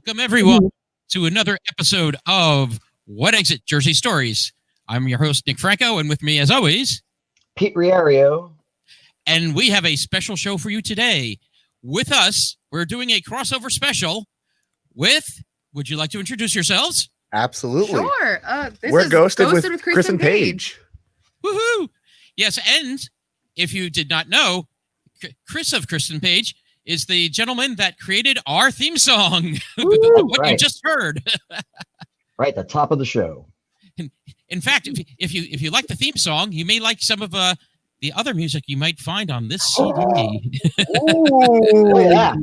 Welcome, everyone, to another episode of What Exit Jersey Stories. I'm your host, Nick Franco, and with me, as always, Pete Riario. And we have a special show for you today. With us, we're doing a crossover special with, would you like to introduce yourselves? Absolutely. Sure. We're Ghosted with Chris and Paige. Woohoo! Yes, and if you did not know, Chris of Chris and Paige is the gentleman that created our theme song, what you just heard. Right, the top of the show. In fact, if you like the theme song, you may like some of the other music you might find on this CD. Oh, yeah.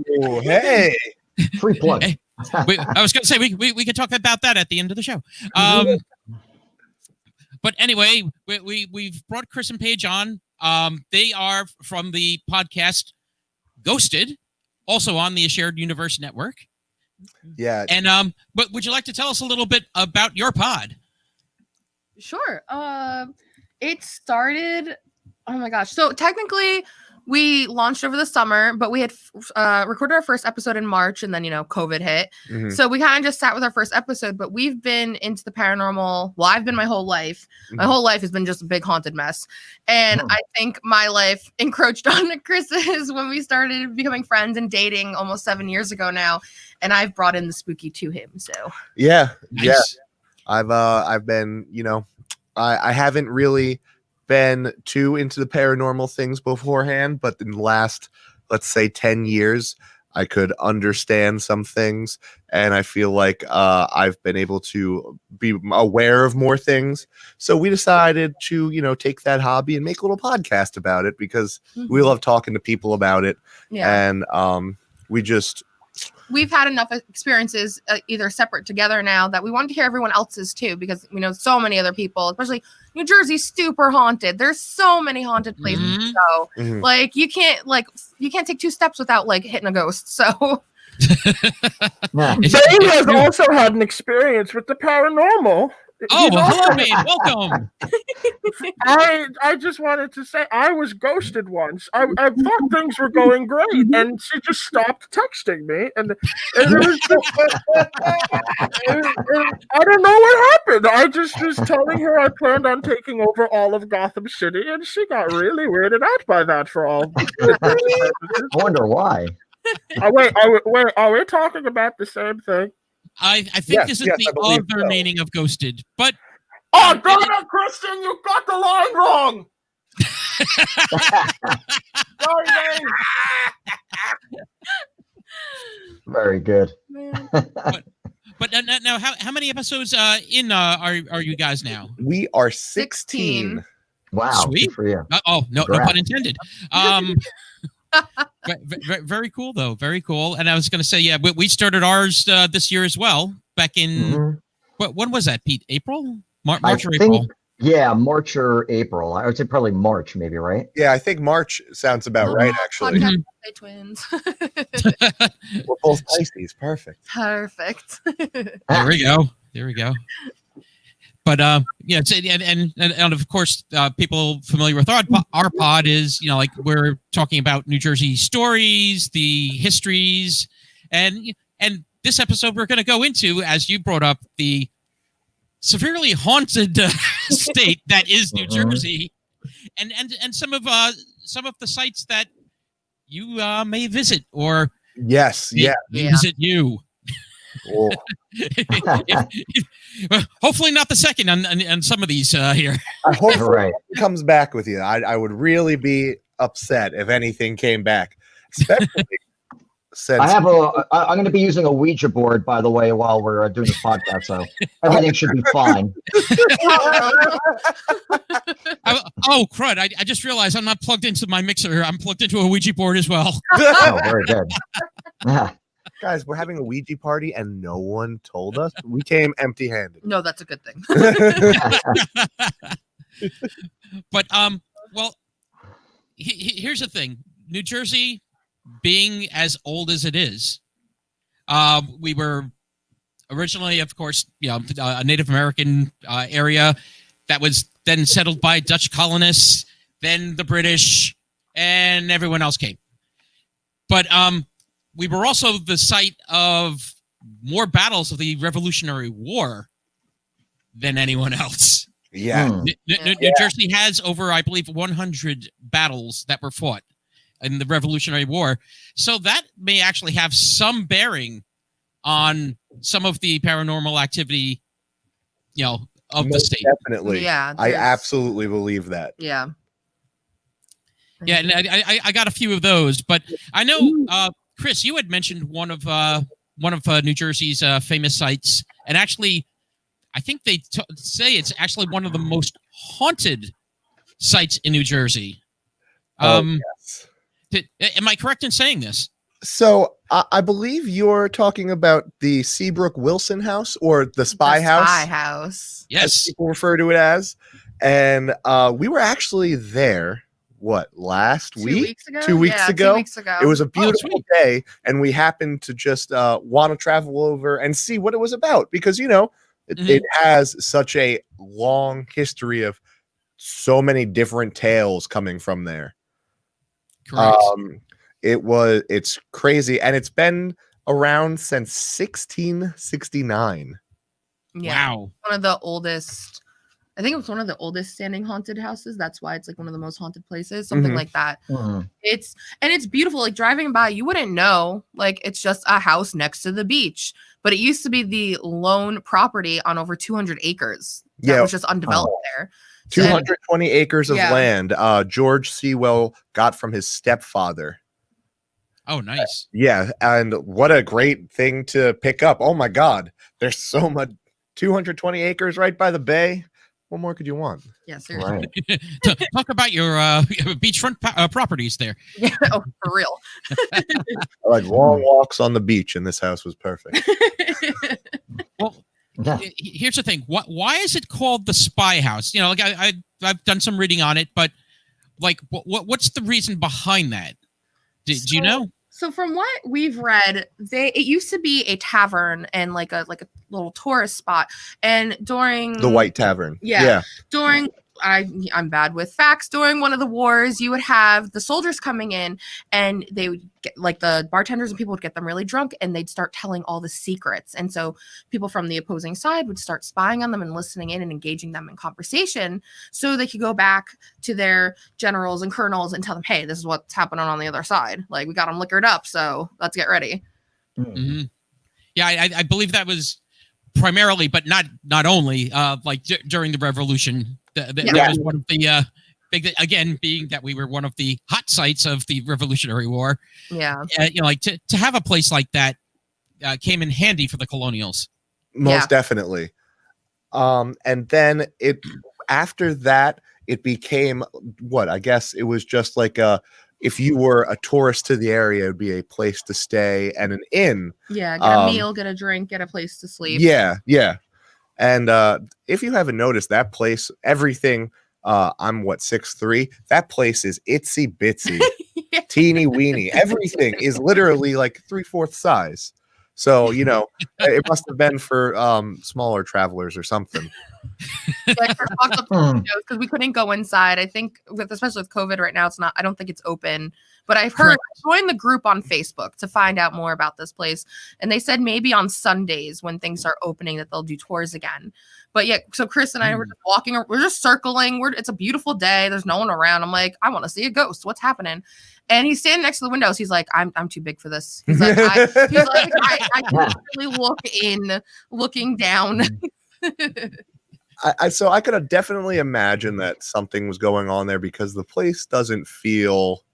Hey. Free plug. Hey, I was going to say, we could talk about that at the end of the show. But anyway, we've brought Chris and Paige on. They are from the podcast Ghosted, also on the Shared Universe Network. Yeah. And but would you like to tell us a little bit about your pod? Sure. It started, oh my gosh. So technically we launched over the summer, but we had recorded our first episode in March, and then, COVID hit. Mm-hmm. So we kind of just sat with our first episode, but we've been into the paranormal. Well, I've been my whole life. My whole life has been just a big haunted mess. And I think my life encroached on Chris's when we started becoming friends and dating almost 7 years ago now. And I've brought in the spooky to him. So yeah. Nice. Yeah. I've been, I haven't really been too into the paranormal things beforehand, but in the last, let's say, 10 years, I could understand some things, and I feel like I've been able to be aware of more things. So we decided to, take that hobby and make a little podcast about it, because we love talking to people about it. Yeah. And we've had enough experiences either separate together now that we wanted to hear everyone else's too, because we know so many other people, especially New Jersey's super haunted. There's so many haunted places to go. Like you can't take two steps without hitting a ghost. So Dave has also had an experience with the paranormal. Oh, well, hello, man. Welcome. I just wanted to say I was ghosted once. I thought things were going great, and she just stopped texting me, and it was just, I don't know what happened. I just was telling her I planned on taking over all of Gotham City, and she got really weirded out by that for all. I wonder why. Wait, are we talking about the same thing? I think this is the other meaning of ghosted, but oh, damn it, Christian, you got the line wrong. Sorry, Dave. Very good. But now, how many episodes in are you guys now? We are 16. Wow, sweet good for you. No pun intended. Very cool, though. Very cool. And I was going to say, yeah, we started ours this year as well. Back in when was that, Pete? April, March or April? Yeah, March or April. I would say probably March, maybe, right? Yeah, I think March sounds about right, actually. Twins. We're both Pisces. Perfect. There we go. But yeah, and of course, people familiar with our pod is we're talking about New Jersey stories, the histories, and this episode we're going to go into, as you brought up, the severely haunted state that is New Jersey, and some of the sites that you may visit or visit you. Oh. Hopefully not the second on some of these here. I hope it comes back with you. I would really be upset if anything came back, especially since I'm going to be using a Ouija board, by the way, while we're doing this podcast, so everything should be fine. Oh, crud. I just realized I'm not plugged into my mixer. I'm plugged into a Ouija board as well. Oh, very good. Guys, we're having a Ouija party and no one told us. We came empty-handed. No, that's a good thing. But well, here's the thing. New Jersey, being as old as it is, we were originally, of course, a Native American area that was then settled by Dutch colonists, then the British, and everyone else came. But we were also the site of more battles of the Revolutionary War than anyone else. Yeah. New Jersey has over, I believe, 100 battles that were fought in the Revolutionary War. So that may actually have some bearing on some of the paranormal activity, of the state. Definitely. Yeah, I there's- absolutely believe that. Yeah. Yeah, and I got a few of those, but I know, Chris, you had mentioned one of New Jersey's famous sites, and actually, I think they say it's actually one of the most haunted sites in New Jersey. Yes. Am I correct in saying this? So I believe you're talking about the Seabrook Wilson House or the Spy House. Spy House. As Yes. people refer to it as. And we were actually there, last 2 week? weeks ago? 2 weeks Yeah, ago? 2 weeks ago. It was a beautiful sweet. day, and we happened to just want to travel over and see what it was about because, it has such a long history of so many different tales coming from there. Correct. It's crazy, and it's been around since 1669. Yeah. Wow. One of the oldest. I think it was one of the oldest standing haunted houses. That's why it's like one of the most haunted places, something like that. It's beautiful. Like driving by, you wouldn't know. Like it's just a house next to the beach, but it used to be the lone property on over 200 acres. That was just undeveloped there. 220 acres of Yeah. land. George Sewell got from his stepfather. Oh, nice. Yeah, and what a great thing to pick up. Oh my God, there's so much. 220 acres right by the bay. What more could you want? Yeah, seriously. Right. Talk about your beachfront properties there. Yeah, oh, for real. Like long walks on the beach, and this house was perfect. Well, Yeah. here's the thing. Why is it called the Spy House? Like I've done some reading on it, but like, what's the reason behind that? Do you know? So from what we've read, it used to be a tavern and like a little tourist spot. And during The White Tavern. Yeah. during I'm bad with facts. During one of the wars, you would have the soldiers coming in, and they would get, like, the bartenders and people would get them really drunk, and they'd start telling all the secrets. And so people from the opposing side would start spying on them and listening in and engaging them in conversation, so they could go back to their generals and colonels and tell them, "Hey, this is what's happening on the other side. Like, we got them liquored up, so let's get ready." Mm-hmm. Yeah, I believe that was primarily, but not only, like during the Revolution. That was one of the big, again, being that we were one of the hot sites of the Revolutionary War. Yeah. Like to have a place like that came in handy for the colonials. Most definitely. And then after that, it became I guess it was just like if you were a tourist to the area, it would be a place to stay and an inn. Yeah, get a meal, get a drink, get a place to sleep. Yeah. And if you haven't noticed, that place, everything, I'm 6'3". That place is itsy bitsy, teeny weeny. Everything is literally like 3/4 size. So, it must have been for smaller travelers or something. Like for because we couldn't go inside. I think especially with COVID right now, I don't think it's open. But I've heard, join the group on Facebook to find out more about this place. And they said maybe on Sundays when things are opening that they'll do tours again. But yeah, so Chris and I were just walking, we're just circling. It's a beautiful day. There's no one around. I'm like, I want to see a ghost. What's happening? And he's standing next to the windows. He's like, I'm too big for this. He's like, I can't really looking down. So I could definitely imagine that something was going on there because the place doesn't feel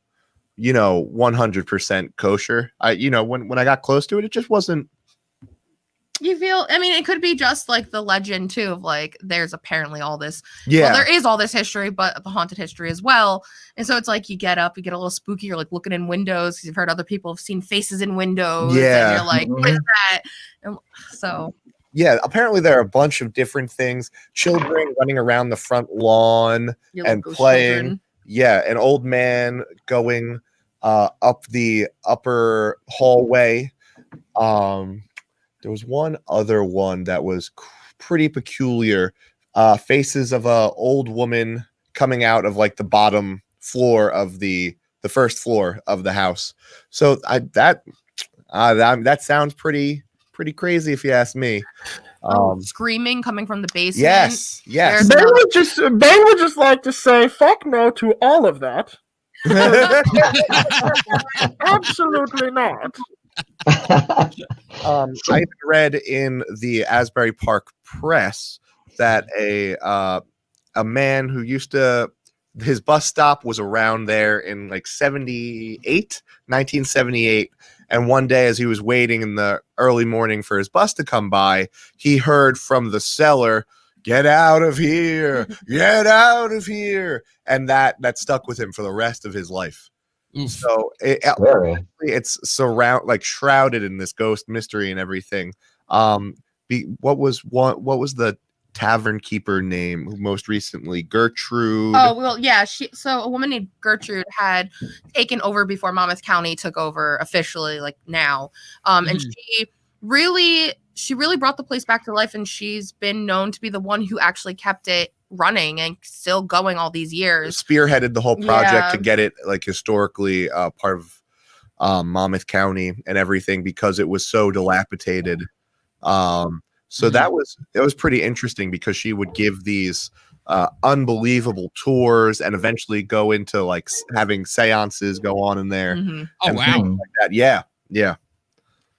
100% kosher. When I got close to it, it just wasn't. You feel, it could be just like the legend too of like there's apparently all this. Yeah, well, there is all this history, but the haunted history as well. And so it's like you get up, you get a little spooky. You're like looking in windows because you've heard other people have seen faces in windows. Yeah, and you're like, what is that? And so. Yeah, apparently there are a bunch of different things. Children running around the front lawn and playing. Children. Yeah, an old man going up the upper hallway. There was one other one that was pretty peculiar. Faces of a old woman coming out of like the bottom floor of the first floor of the house. So that sounds pretty pretty crazy if you ask me. Screaming coming from the basement. Yes. There's Bane would just like to say fuck no to all of that. Absolutely not. I read in the Asbury Park Press that a man who used to, his bus stop was around there in like 1978. And one day as he was waiting in the early morning for his bus to come by, he heard from the cellar, "Get out of here, get out of here." And that stuck with him for the rest of his life. Oof. So it's shrouded in this ghost mystery and everything. What was the tavern keeper name most recently? Gertrude. Oh, well, yeah. So a woman named Gertrude had taken over before Monmouth County took over officially, like now. And she really brought the place back to life, and she's been known to be the one who actually kept it running and still going all these years. Spearheaded the whole project to get it like historically part of Monmouth County and everything, because it was so dilapidated. So that was pretty interesting, because she would give these unbelievable tours and eventually go into like having seances go on in there. Oh, wow. Like that. Yeah.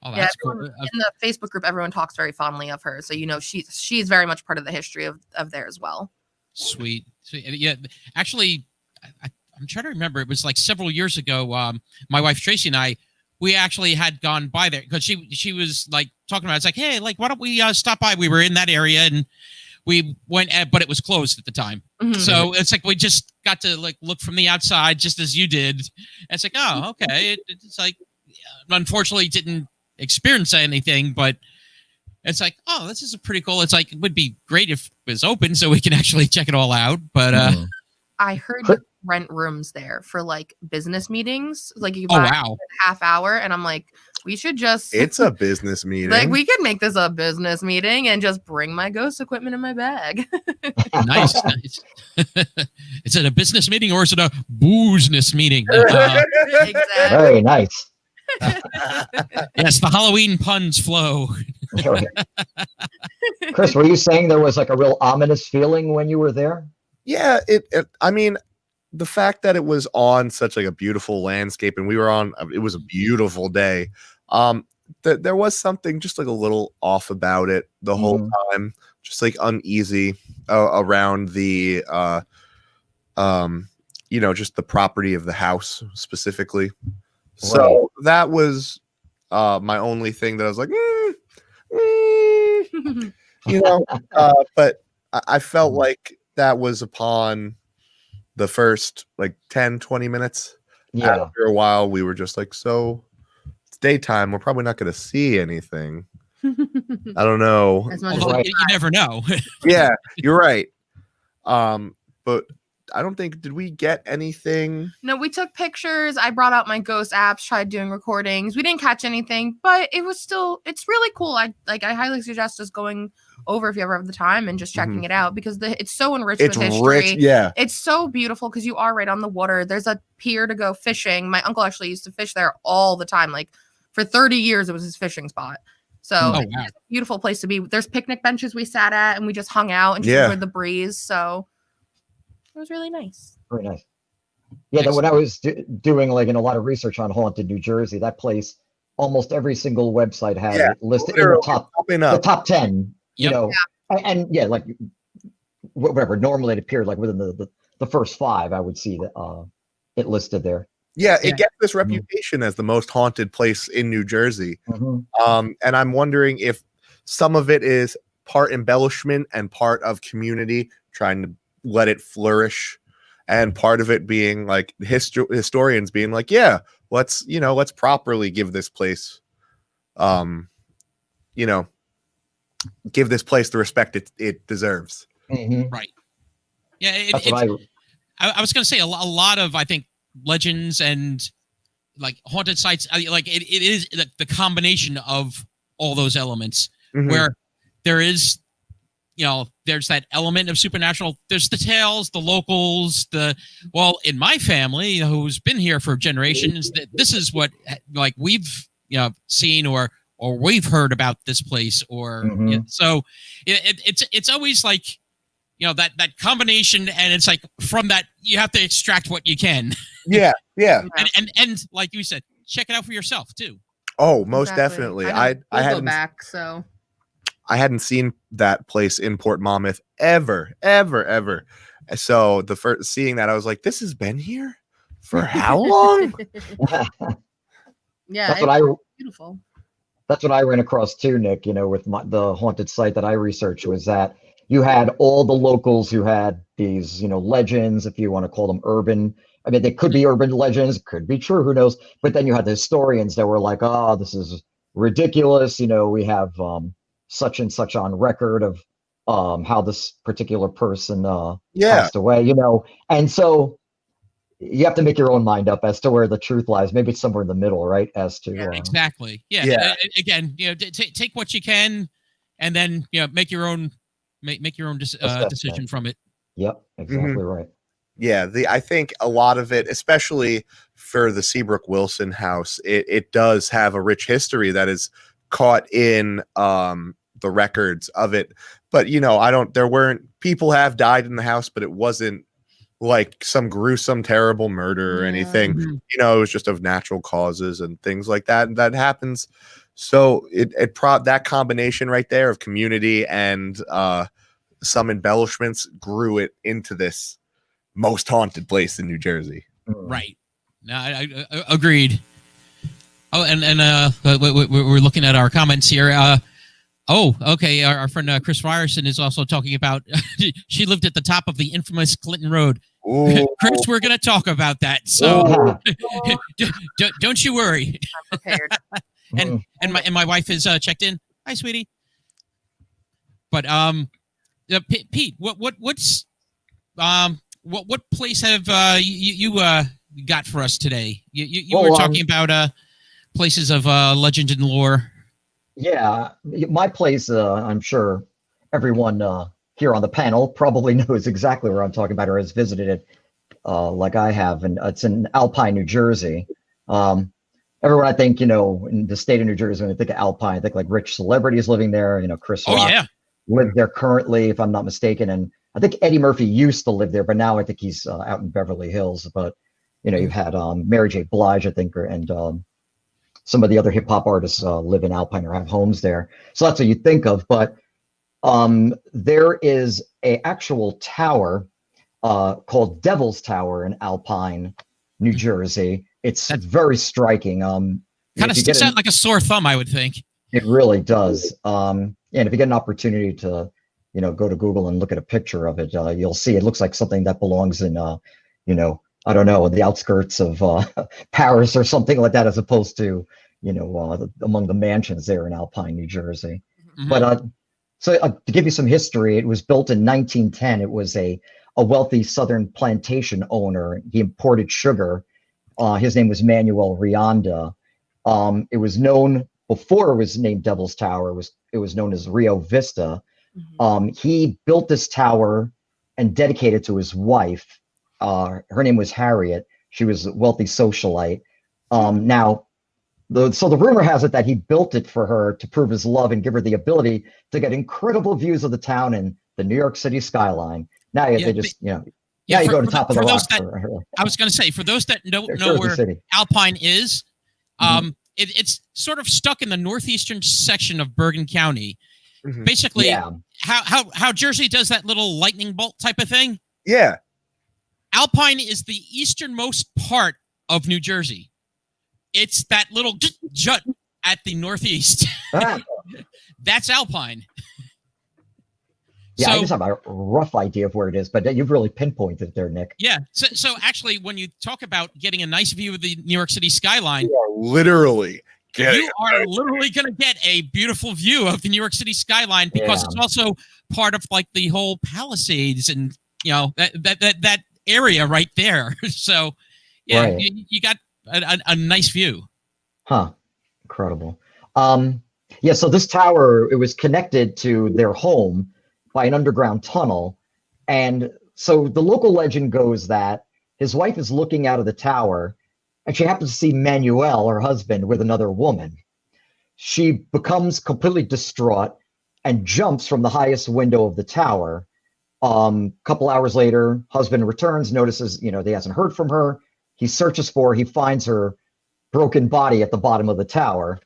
Oh, that's cool. In the Facebook group, everyone talks very fondly of her. So, she's very much part of the history of there as well. Sweet. Yeah, actually, I'm trying to remember. It was like several years ago. My wife Tracy and I, we actually had gone by there because she was like talking about. It's like, hey, like, why don't we stop by? We were in that area and we went, but it was closed at the time. So it's like we just got to like look from the outside, just as you did. And it's like, oh, okay. It's like, unfortunately, didn't experience anything, but it's like, oh, this is pretty cool. It's like, it would be great if it was open so we can actually check it all out. But I heard you rent rooms there for like business meetings. Like you buy a half hour, and I'm like, we should just. It's a business meeting. Like we could make this a business meeting and just bring my ghost equipment in my bag. Nice. Is it a business meeting or is it a boozeness meeting? Exactly. Very nice. Yes, the Halloween puns flow. Chris, were you saying there was like a real ominous feeling when you were there? Yeah, I mean, the fact that it was on such like a beautiful landscape, and we were on, it was a beautiful day. There was something just like a little off about it the whole time, just like uneasy around the, just the property of the house specifically. So that was my only thing that I was like, but I felt like that was upon the first like 10, 20 minutes. Yeah. After a while, we were just like, so it's daytime. We're probably not going to see anything. I don't know. Although you never know. Yeah, you're right. But I don't think, did we get anything? No, we took pictures. I brought out my ghost apps, tried doing recordings. We didn't catch anything, but it was still, it's really cool. I highly suggest just going over if you ever have the time and just checking it out, because it's so enriched with history. Yeah. It's so beautiful because you are right on the water. There's a pier to go fishing. My uncle actually used to fish there all the time. Like for 30 years, it was his fishing spot. So it's a beautiful place to be. There's picnic benches we sat at and we just hung out and just enjoyed the breeze. So it was really nice. Very nice. Yeah, when I was doing like a lot of research on haunted New Jersey, that place, almost every single website had it listed in the top 10. You know, and like whatever. Normally it appeared like within the first 5. I would see that it listed there. Yeah, it gets this reputation as the most haunted place in New Jersey. And I'm wondering if some of it is part embellishment and part of community trying to let it flourish, and part of it being like historians being like, yeah, let's properly give this place, give this place the respect it deserves. Right. Yeah. I was going to say a lot of, I think, legends and like haunted sites, like it is the combination of all those elements where there is, there's that element of supernatural. There's the tales, the locals, in my family, who's been here for generations, that this is what like we've, seen or or we've heard about this place, or so it's always like, that combination, and it's like from that you have to extract what you can. Yeah. and like you said, check it out for yourself too. Oh, most definitely. I hadn't go back, so I hadn't seen that place in Port Monmouth ever. So the first seeing that, I was like, this has been here for how long? Yeah, that's beautiful. That's what I ran across too, Nick, with the haunted site that I researched, was that you had all the locals who had these, legends, if you want to call them urban. I mean, they could be urban legends, could be true, who knows? But then you had the historians that were like, oh, this is ridiculous. We have such and such on record of how this particular person passed away, And so you have to make your own mind up as to where the truth lies. Maybe it's somewhere in the middle, right? As to exactly. Yeah. Again, take what you can, and then make your own decision from it. Yep, exactly right. Yeah, I think a lot of it, especially for the Seabrook Wilson house, it does have a rich history that is caught in the records of it. But people have died in the house, but it wasn't like some gruesome, terrible murder or anything. It was just of natural causes and things like that. And that happens. So that combination right there of community and some embellishments grew it into this most haunted place in New Jersey. Right. No, I agreed. Oh, and we're looking at our comments here. Okay. Our friend Chris Ryerson is also talking about she lived at the top of the infamous Clinton Road. Chris, we're going to talk about that. So don't you worry. I'm prepared. and my wife is checked in. Hi, sweetie. But Pete, what's what place have you got for us today? You were talking about places of legend and lore. Yeah, my place, I'm sure everyone here on the panel probably knows exactly where I'm talking about or has visited it like I have, and it's in Alpine, New Jersey. Everyone, I think, in the state of New Jersey, when they think of Alpine, I think like rich celebrities living there. Chris Rock lives there currently, if I'm not mistaken, and I think Eddie Murphy used to live there, but now I think he's out in Beverly Hills. But you've had Mary J. Blige, I think, and some of the other hip hop artists live in Alpine or have homes there. So that's what you think of. But there is a actual tower called Devil's Tower in Alpine, New Jersey. That's very striking. Kind of sticks out like a sore thumb, I would think. It really does. And if you get an opportunity to, go to Google and look at a picture of it, you'll see it looks like something that belongs in, I don't know, the outskirts of Paris or something like that, as opposed to, among the mansions there in Alpine, New Jersey. Mm-hmm. But so to give you some history, it was built in 1910. It was a wealthy Southern plantation owner. He imported sugar. His name was Manuel Rionda. It was known before it was named Devil's Tower. It was known as Rio Vista. Mm-hmm. He built this tower and dedicated it to his wife. Her name was Harriet. She was a wealthy socialite. Now, so the rumor has it that he built it for her to prove his love and give her the ability to get incredible views of the town and the New York City skyline. Now they just, you go to the top of the rock. I was going to say, for those that don't know where Alpine is, it's sort of stuck in the northeastern section of Bergen County. Mm-hmm. Basically, how Jersey does that little lightning bolt type of thing. Yeah. Alpine is the easternmost part of New Jersey. It's that little jut at the northeast. That's Alpine. Yeah, I just have a rough idea of where it is, but you've really pinpointed it there, Nick. Yeah. So actually, when you talk about getting a nice view of the New York City skyline, you are literally going to get a beautiful view of the New York City skyline, because it's also part of like the whole Palisades and that area right there. So you got a nice view. Huh. Incredible. So this tower, it was connected to their home by an underground tunnel. And so the local legend goes that his wife is looking out of the tower and she happens to see Manuel, her husband, with another woman. she becomes completely distraught and jumps from the highest window of the tower. Couple hours later, husband returns, notices, they hasn't heard from her. He searches for her. He finds her broken body at the bottom of the tower.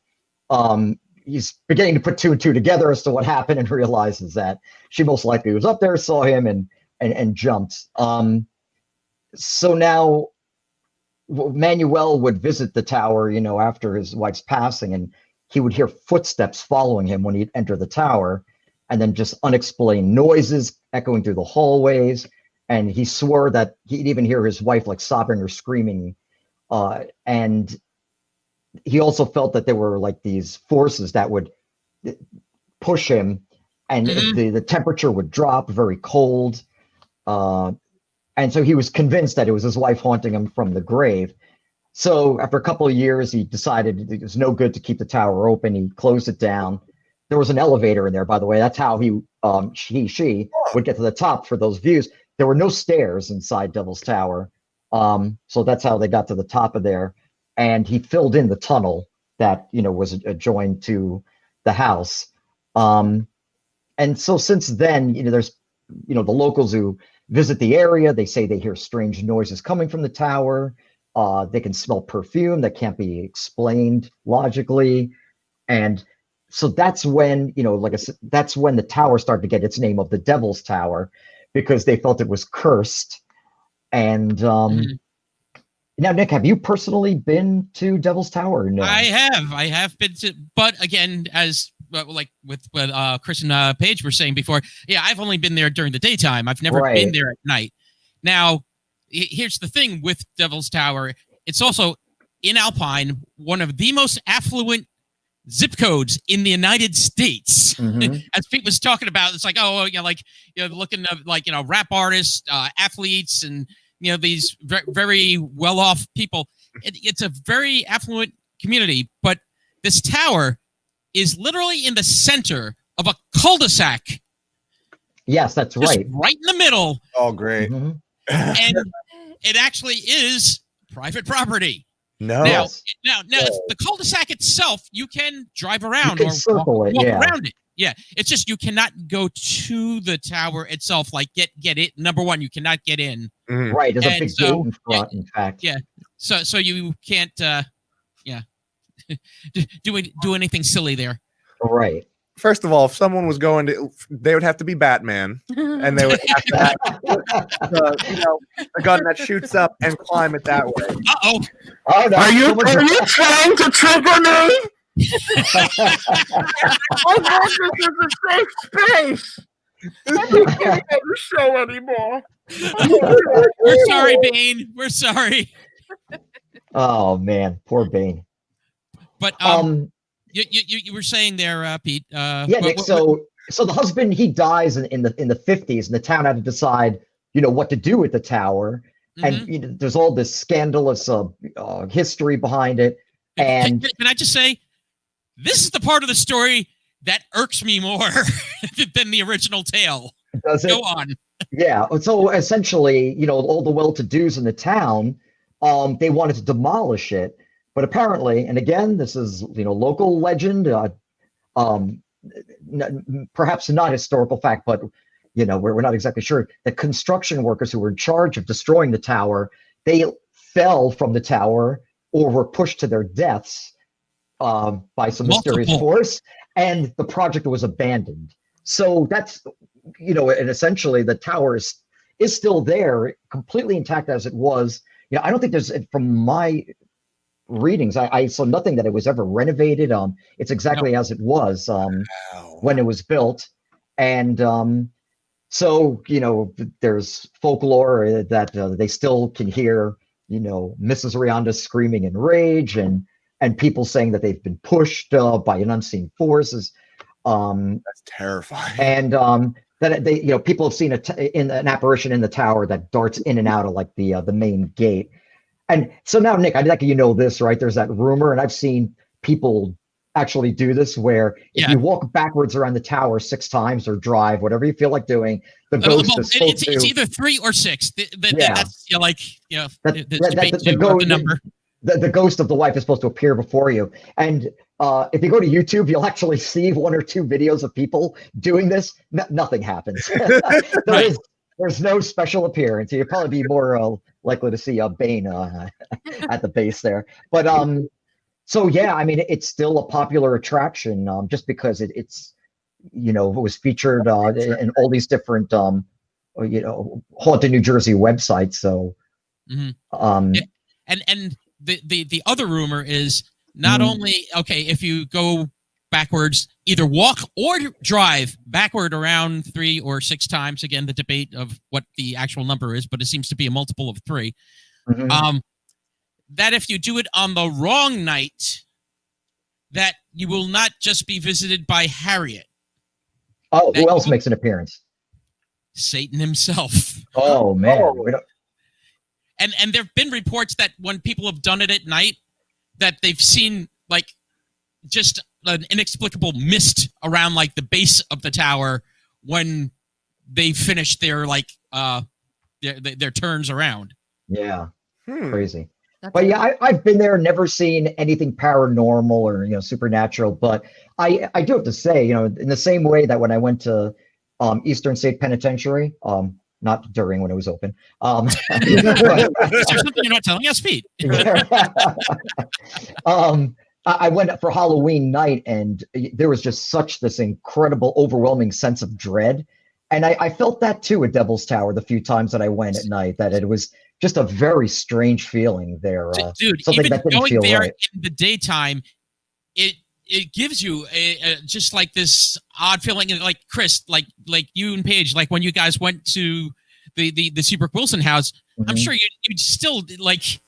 He's beginning to put two and two together as to what happened and realizes that she most likely was up there, saw him, and jumped. So now Manuel would visit the tower, after his wife's passing, and he would hear footsteps following him when he'd enter the tower, and then just unexplained noises echoing through the hallways. And he swore that he'd even hear his wife like sobbing or screaming. And he also felt that there were like these forces that would push him, and the temperature would drop very cold. And so he was convinced that it was his wife haunting him from the grave. So after a couple of years, he decided it was no good to keep the tower open. He closed it down. There was an elevator in there, by the way. That's how she would get to the top for those views. There were no stairs inside Devil's Tower. So that's how they got to the top of there. And he filled in the tunnel that, was adjoined to the house. And so since then, there's, the locals who visit the area, they say they hear strange noises coming from the tower. They can smell perfume that can't be explained logically. And so that's when, like I said, that's when the tower started to get its name of the Devil's Tower, because they felt it was cursed. And now, Nick, have you personally been to Devil's Tower? Or no? I have been to, but again, as like with what Chris and Paige were saying before, I've only been there during the daytime. I've never been there at night. Now, here's the thing with Devil's Tower. It's also in Alpine, one of the most affluent zip codes in the United States. As Pete was talking about, it's like, looking at rap artists, athletes, and these very well-off people. It's a very affluent community, but this tower is literally in the center of a cul-de-sac. Yes, that's right. Right in the middle. Oh, great. And it actually is private property. No. Now, the cul-de-sac itself, you can drive around or walk around it. Yeah, it's just you cannot go to the tower itself. Like get it. Number one, you cannot get in. Right, there's a big gate in front. In fact. Yeah. So you can't. do anything silly there. Right. First of all, if someone was going to, they would have to be Batman, and they would have to have the gun that shoots up and climb it that way. Uh-oh. Oh, no. Are you trying to trigger me? I thought this was a safe space. I don't care about the show anymore. We're sorry, Bane. We're sorry. Oh man, poor Bane. But you were saying there, Pete. Nick. So the husband, he dies in the 50s, and the town had to decide, what to do with the tower. And there's all this scandalous history behind it. And can I just say, this is the part of the story that irks me more than the original tale. Does it? Go on. Yeah. So essentially, all the well-to-dos in the town, they wanted to demolish it. But apparently, and again, this is local legend, perhaps not historical fact, but we're not exactly sure. The construction workers who were in charge of destroying the tower, they fell from the tower or were pushed to their deaths by some mysterious force, and the project was abandoned. So that's and essentially the tower is still there, completely intact as it was. I don't think there's, from my readings, I saw nothing that it was ever renovated. It's exactly as it was when it was built. And so there's folklore that they still can hear Mrs. Rianda screaming in rage, and people saying that they've been pushed by an unseen forces. That's terrifying. And that they people have seen in an apparition in the tower that darts in and out of like the main gate. And so now, Nick, I think this, right? There's that rumor, and I've seen people actually do this, where if you walk backwards around the tower 6 times or drive, whatever you feel like doing, the ghost is supposed it's either 3 or 6. That's the number. the ghost of the wife is supposed to appear before you. And if you go to YouTube, you'll actually see 1 or 2 videos of people doing this. Nothing happens. There's no special appearance. You'd probably be more likely to see Bane at the base there. But so yeah, I mean, it's still a popular attraction just because it's it was featured in all these different Haunted New Jersey websites. So and the other rumor is not only if you go backwards, either walk or drive backward around 3 or 6 times. Again, the debate of what the actual number is, but it seems to be a multiple of 3. That if you do it on the wrong night, that you will not just be visited by Harriet. Oh, who else makes an appearance? Satan himself. Oh man. And there have been reports that when people have done it at night, that they've seen like just an inexplicable mist around like the base of the tower when they finish their their turns around. Yeah, crazy. But yeah, I've been there, never seen anything paranormal or supernatural. But I do have to say, in the same way that when I went to Eastern State Penitentiary, not during when it was open. Is there something you're not telling us, Pete? I went for Halloween night, and there was just such this incredible, overwhelming sense of dread. And I felt that too at Devil's Tower the few times that I went at night, that it was just a very strange feeling there. Dude, something even that didn't going feel there right. in the daytime, it gives you just like this odd feeling, like Chris, like you and Paige, like when you guys went to the Seabrook Wilson house. I'm sure you'd still like.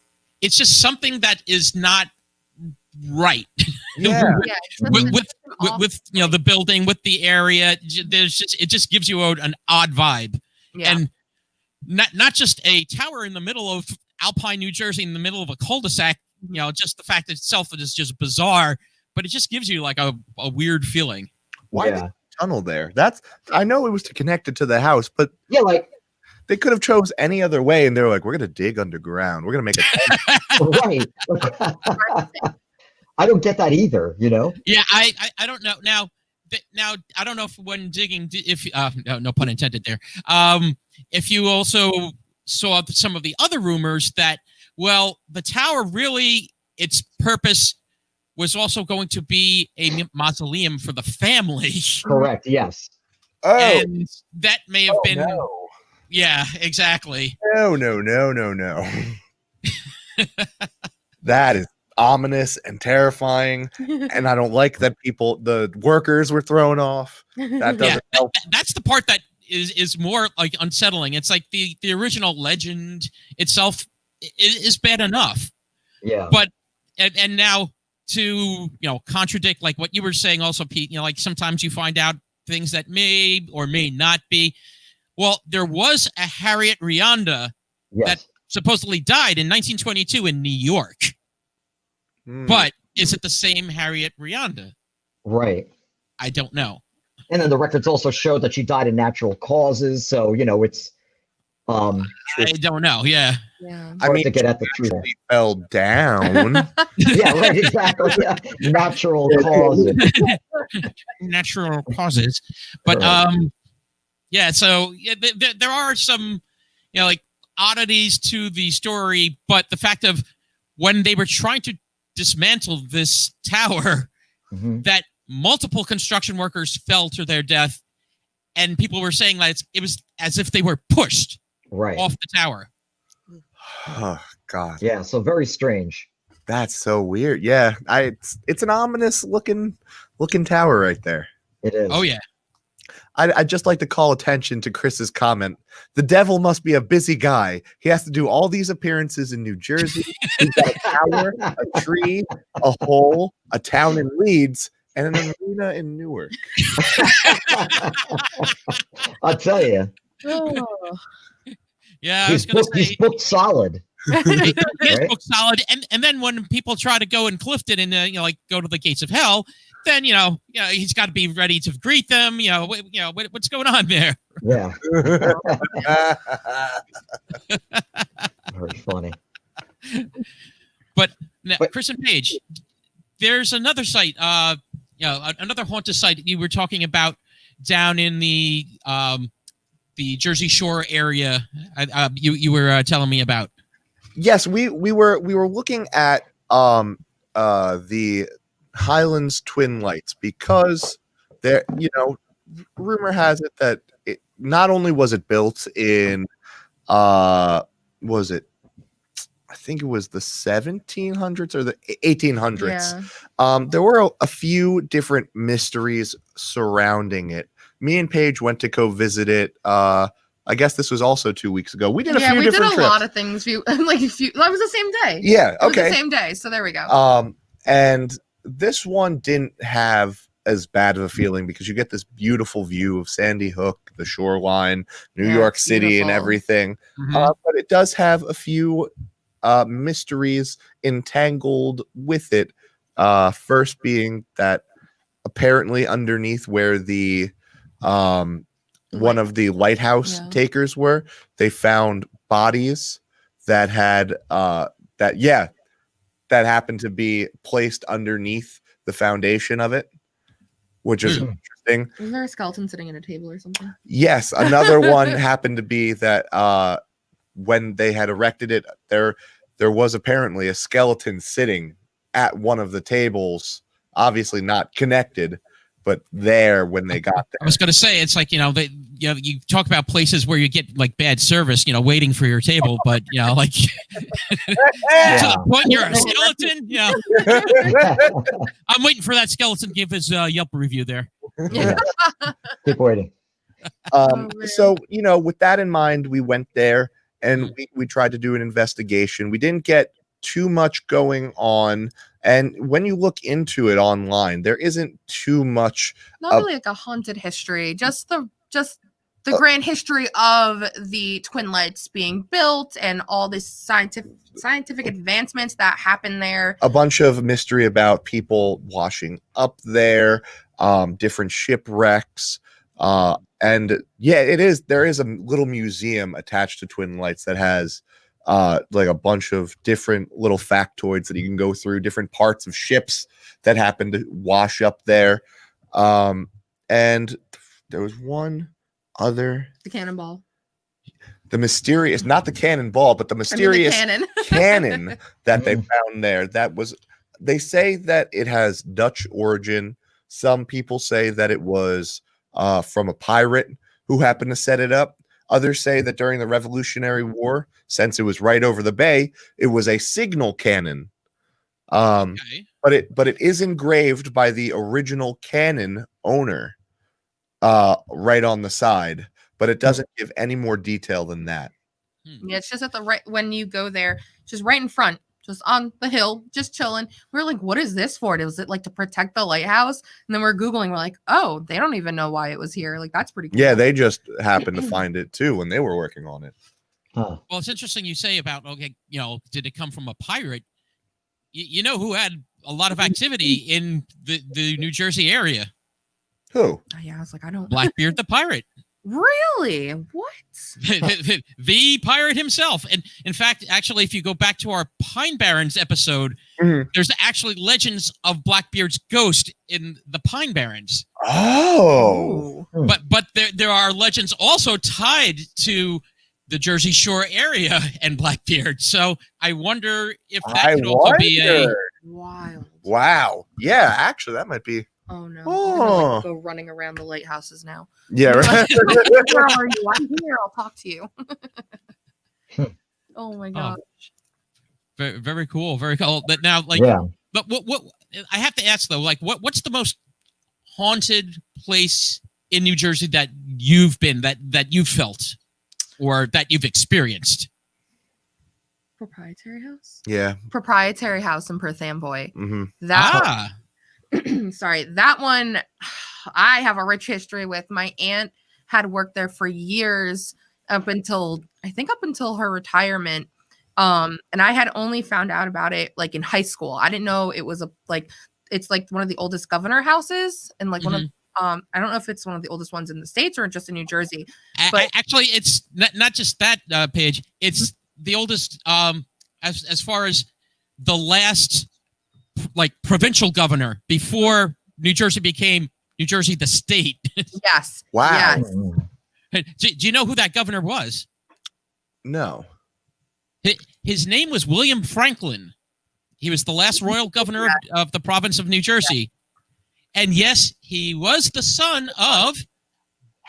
It's just something that is not right. Yeah. with the building, with the area, it just gives you an odd vibe. Yeah. And not just a tower in the middle of Alpine, New Jersey, in the middle of a cul-de-sac. Just the fact itself is just bizarre, but it just gives you like a weird feeling. Why the tunnel there? I know it was to connect it to the house, but yeah, like they could have chose any other way, and they were like, "We're gonna dig underground. We're gonna make a right." I don't get that either. Yeah, I don't know now. I don't know if when digging, no pun intended there. If you also saw some of the other rumors that, well, the tower really, its purpose was also going to be a mausoleum for the family. Correct. Yes. Oh, and that may have been. No. Yeah, exactly. No. That is ominous and terrifying, and I don't like that the workers were thrown off. That doesn't help. That's the part that is more like unsettling. It's like the original legend itself is bad enough. Yeah. But and now to contradict like what you were saying also, Pete, like sometimes you find out things that may or may not be. Well, there was a Harriet Rianda that supposedly died in 1922 in New York. But is it the same Harriet Rianda? Right. I don't know. And then the records also show that she died in natural causes. So, it's I don't know. Yeah. I mean, to get at the truth. She fell down. Yeah, right. Exactly. Yeah. Natural causes. Natural causes. But, yeah, so there are some, like oddities to the story, but the fact of when they were trying to dismantle this tower, that multiple construction workers fell to their death, and people were saying that it was as if they were pushed off the tower. Oh God. Yeah, so very strange. That's so weird. Yeah, it's an ominous looking tower right there. It is. Oh yeah. I'd just like to call attention to Chris's comment. The devil must be a busy guy. He has to do all these appearances in New Jersey. He's got a tower, a tree, a hole, a town in Leeds, and an arena in Newark. I'll tell you. Yeah, I was going to say he's booked solid. He's booked solid, and then when people try to go in Clifton and go to the gates of hell, then he's got to be ready to greet them. What's going on there? Yeah. Very funny. But now, Chris and Paige, there's another site, another haunted site you were talking about down in the Jersey Shore area. You were telling me about. Yes, we were looking at the Highlands Twin Lights because there, rumor has it that it not only was it built in was it, I think it was the 1700s or the 1800s. Yeah. There were a few different mysteries surrounding it. Me and Paige went to go visit it. I guess this was also 2 weeks ago. We did a few different trips. We did a lot of things. That was the same day. Yeah, okay. It was the same day, so there we go. And this one didn't have as bad of a feeling because you get this beautiful view of Sandy Hook, the shoreline, New York City, beautiful. And everything. Mm-hmm. But it does have a few mysteries entangled with it. First being that apparently underneath where the one of the lighthouse takers were, they found bodies that had that happened to be placed underneath the foundation of it, which is interesting. Isn't there a skeleton sitting at a table or something? Yes, another one happened to be that when they had erected it, there was apparently a skeleton sitting at one of the tables, obviously not connected, but there when they got there. I was going to say, it's like, you talk about places where you get like bad service, waiting for your table, but like to the point you're a skeleton. Yeah. I'm waiting for that skeleton to give his Yelp review there. Yeah. Keep waiting. So, with that in mind, we went there and we tried to do an investigation. We didn't get too much going on. And when you look into it online, there isn't too much. Not really like a haunted history, just the grand history of the Twin Lights being built and all this scientific advancements that happen there. A bunch of mystery about people washing up there, different shipwrecks. And there is a little museum attached to Twin Lights that has like a bunch of different little factoids that you can go through, different parts of ships that happen to wash up there. And there was one other. The cannonball. The mysterious, not the cannonball, but the mysterious cannon that they found there. They say that it has Dutch origin. Some people say that it was from a pirate who happened to set it up. Others say that during the Revolutionary War, since it was right over the bay, it was a signal cannon. Okay. But it is engraved by the original cannon owner right on the side. But it doesn't give any more detail than that. Yeah, it's just at the right when you go there, just right in front, just on the hill, just chilling. We're like, what is this for? Was it like to protect the lighthouse? And then we're Googling, we're like, oh, they don't even know why it was here. Like, that's pretty cool. Yeah, they just happened to find it too when they were working on it. Huh. Well, it's interesting you say about, did it come from a pirate? You know who had a lot of activity in the New Jersey area? Who? Oh, yeah, I was like, I don't. Blackbeard the pirate. Really? What? The pirate himself. And in fact, actually, if you go back to our Pine Barrens episode, there's actually legends of Blackbeard's ghost in the Pine Barrens. Oh. But there are legends also tied to the Jersey Shore area and Blackbeard. So I wonder if that could also be a wild. Wow. Yeah, actually, that might be. Oh no! We're gonna, go running around the lighthouses now. Yeah, right. Where are you? I'm here. I'll talk to you. Oh my gosh! Very, very cool. Very cool. But now, but what I have to ask though, what's the most haunted place in New Jersey that you've been, that you've felt, or that you've experienced? Proprietary House. Yeah. Proprietary House in Perth Amboy. Mm-hmm. Sorry, that one I have a rich history with. My aunt had worked there for years up until her retirement. And I had only found out about it like in high school. I didn't know it was it's like one of the oldest governor houses and like one of I don't know if it's one of the oldest ones in the States or just in New Jersey. But actually, it's not just that, Paige. It's the oldest as far as the last like provincial governor before New Jersey became New Jersey the state. Yes. Wow. Yes. Do you know who that governor was? No. His name was William Franklin. He was the last royal governor of the province of New Jersey. And yes, he was the son of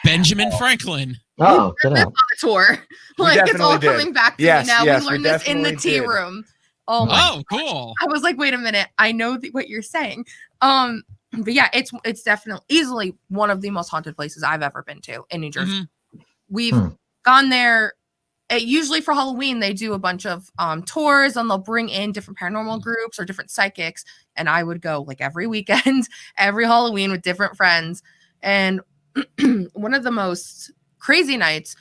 Benjamin Franklin. Oh, on the tour. Like it's all coming back to me now. Yes, we learned this in the tea room. Oh, cool. I was like, wait a minute. I know what you're saying. But yeah, it's definitely easily one of the most haunted places I've ever been to in New Jersey. Mm-hmm. We've gone there. Usually for Halloween, they do a bunch of tours and they'll bring in different paranormal groups or different psychics. And I would go like every weekend, every Halloween with different friends. And one of the most crazy nights,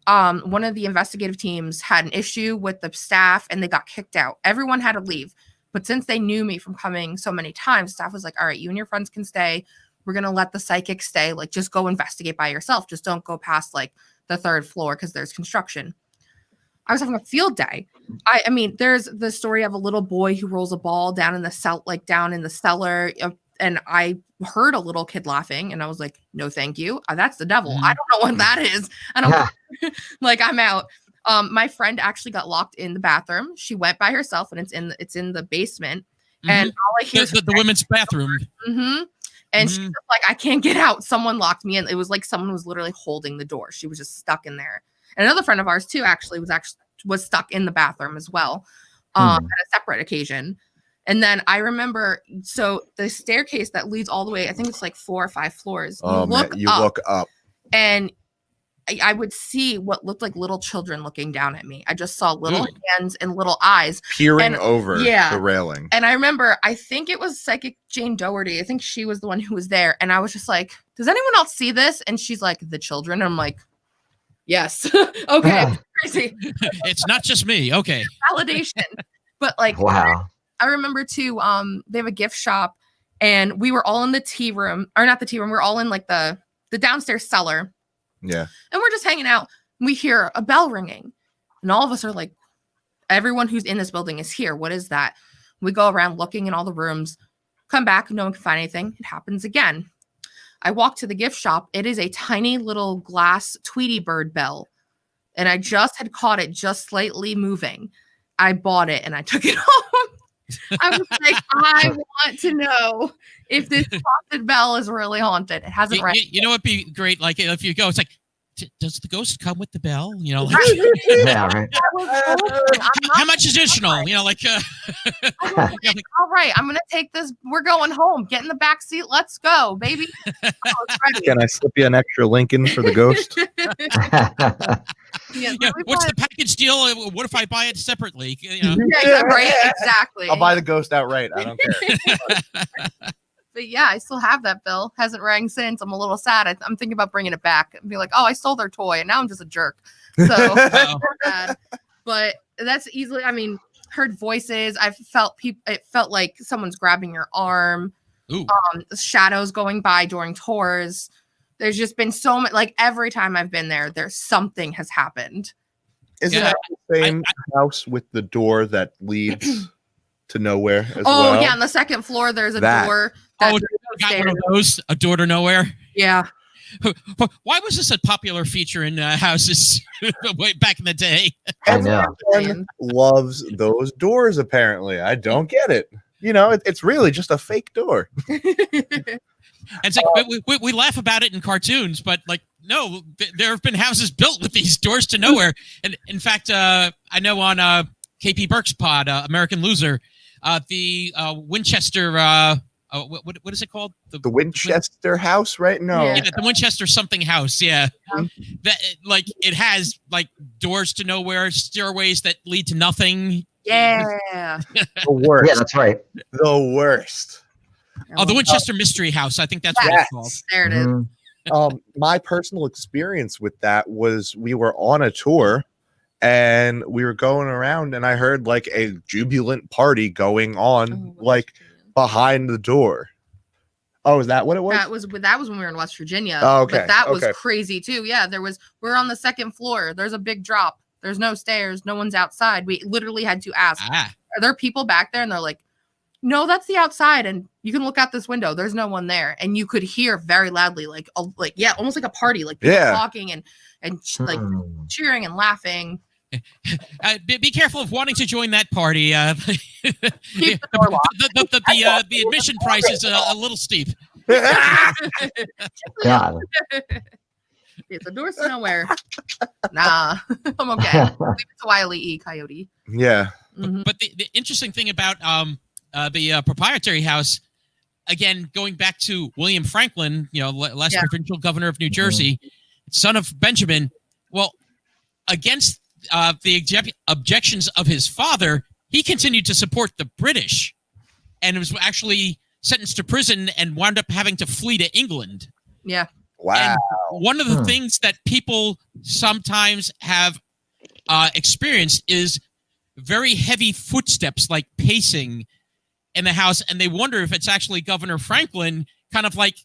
one of the investigative teams had an issue with the staff and they got kicked out. Everyone had to leave. But since they knew me from coming so many times, staff was like, all right, you and your friends can stay. We're going to let the psychic stay. Like, just go investigate by yourself. Just don't go past like the 3rd floor because there's construction. I was having a field day. I mean, there's the story of a little boy who rolls a ball down in the cellar. And I heard a little kid laughing and I was like, no, thank you. That's the devil. I don't know what that is. I don't like, I'm out. My friend actually got locked in the bathroom. She went by herself and it's in the basement. And all I hear is the women's bathroom. And she's like, I can't get out. Someone locked me in. It was like someone was literally holding the door. She was just stuck in there. And another friend of ours too was stuck in the bathroom as well at a separate occasion. And then I remember, so the staircase that leads all the way, I think it's like 4 or 5 floors. You look up and I would see what looked like little children looking down at me. I just saw little hands and little eyes peering over the railing. And I remember, I think it was psychic Jane Doherty. I think she was the one who was there. And I was just like, does anyone else see this? And she's like, the children. And I'm like, yes. Okay. Crazy. It's not just me. Okay. Validation. But like, wow. I remember too, they have a gift shop and we were all in the tea room, or not the tea room. We're all in like the downstairs cellar. Yeah. And we're just hanging out. We hear a bell ringing. And all of us are like, everyone who's in this building is here. What is that? We go around looking in all the rooms, come back, no one can find anything. It happens again. I walk to the gift shop. It is a tiny little glass Tweety bird bell. And I just had caught it just slightly moving. I bought it and I took it home. I was like, I want to know if this haunted bell is really haunted. It hasn't rang. You know what'd be great? Like if you go, it's like, does the ghost come with the bell? You know, like yeah, right. How much additional? You know, like, like all right, I'm gonna take this. We're going home. Get in the back seat. Let's go, baby. Can I slip you an extra Lincoln for the ghost? What's the package deal? What if I buy it separately? You know? Yeah, right. Exactly. I'll buy the ghost outright. I don't care. But yeah, I still have that bill. Hasn't rang since. I'm a little sad. I'm thinking about bringing it back and be like, oh, I stole their toy, and now I'm just a jerk. So, bad. But that's easily. I mean, heard voices. I felt people. It felt like someone's grabbing your arm. Shadows going by during tours. There's just been so much. Like every time I've been there, there's something has happened. Isn't that the same house with the door that leads to nowhere as well? Oh yeah, on the 2nd floor, there's a door. Got one of those, a door to nowhere. Yeah. Why was this a popular feature in houses way back in the day? Everyone loves those doors. Apparently, I don't get it. You know, it's really just a fake door. It's like we laugh about it in cartoons, but like no, there have been houses built with these doors to nowhere. And in fact, I know on KP Burke's pod, American Loser, the Winchester. What is it called? The Winchester House, right? No, yeah, the Winchester something house. Yeah, that like it has like doors to nowhere, stairways that lead to nothing. Yeah, the worst. Yeah, that's right. The worst. Oh, the Winchester Mystery House. I think that's what it's called. There it is. My personal experience with that was we were on a tour and we were going around and I heard like a jubilant party going on behind the door. Oh, is that what it was? That was when we were in West Virginia. Oh, okay. But that was crazy too. Yeah, we're on the 2nd floor. There's a big drop. There's no stairs. No one's outside. We literally had to ask, are there people back there? And they're like, no, that's the outside. And you can look out this window. There's no one there. And you could hear very loudly, like almost like a party, like people talking and like cheering and laughing. Be careful of wanting to join that party. The admission price is a little steep. God. It's a doors to nowhere. Nah, I'm okay. Leave it to Wile E. Coyote. Yeah. Mm-hmm. But the interesting thing about the proprietary house, again, going back to William Franklin, last provincial governor of New Jersey, son of Benjamin. Well, against the objections of his father, he continued to support the British, and was actually sentenced to prison and wound up having to flee to England. Yeah. Wow. And one of the things that people sometimes have experienced is very heavy footsteps, like pacing in the house, and they wonder if it's actually Governor Franklin kind of like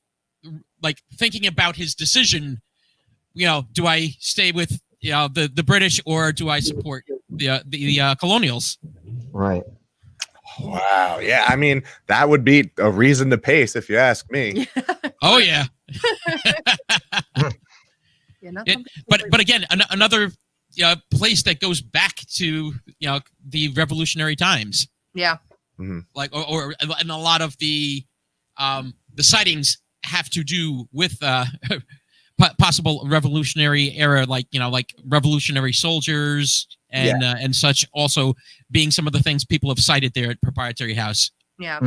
thinking about his decision. Do I stay with the British, or do I support the colonials? Right. Wow. Yeah. I mean, that would be a reason to pace, if you ask me. Oh yeah. But again, another place that goes back to the revolutionary times. Yeah. Mm-hmm. And a lot of the sightings have to do with possible revolutionary era, like revolutionary soldiers and such, also being some of the things people have cited there at Proprietary House. Yeah.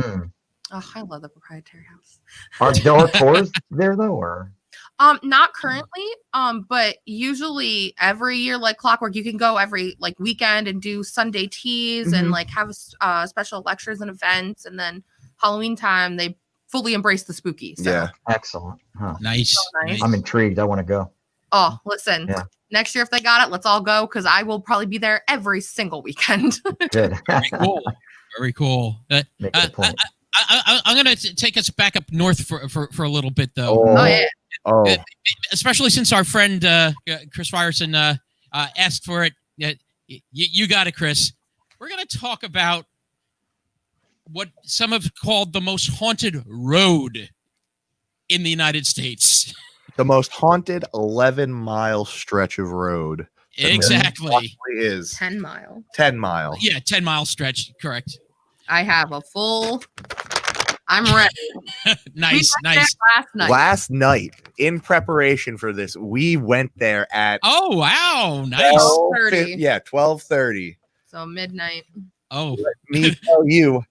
Oh, I love the Proprietary House. Are there tours there though, or? Not currently. But usually every year, like clockwork, you can go every weekend and do Sunday teas and have special lectures and events, and then Halloween time they fully embrace the spooky. So. Yeah, excellent. Huh. Nice. So nice. I'm intrigued. I want to go. Oh, listen. Yeah. Next year, if they got it, let's all go, because I will probably be there every single weekend. Good. Very cool. Very cool. I'm going to take us back up north for a little bit, though. Oh yeah. Oh. Especially since our friend Chris Ryerson asked for it. You got it, Chris. We're going to talk about what some have called the most haunted road in the United States. The most haunted 11-mile stretch of road. Exactly. Is 10 mile. 10 mile. Yeah, 10-mile stretch. Correct. I have a full. I'm ready. Nice. Last night, in preparation for this, we went there at. Oh wow! Nice. 12:30. Yeah, 12:30. So midnight. Oh, let me tell you.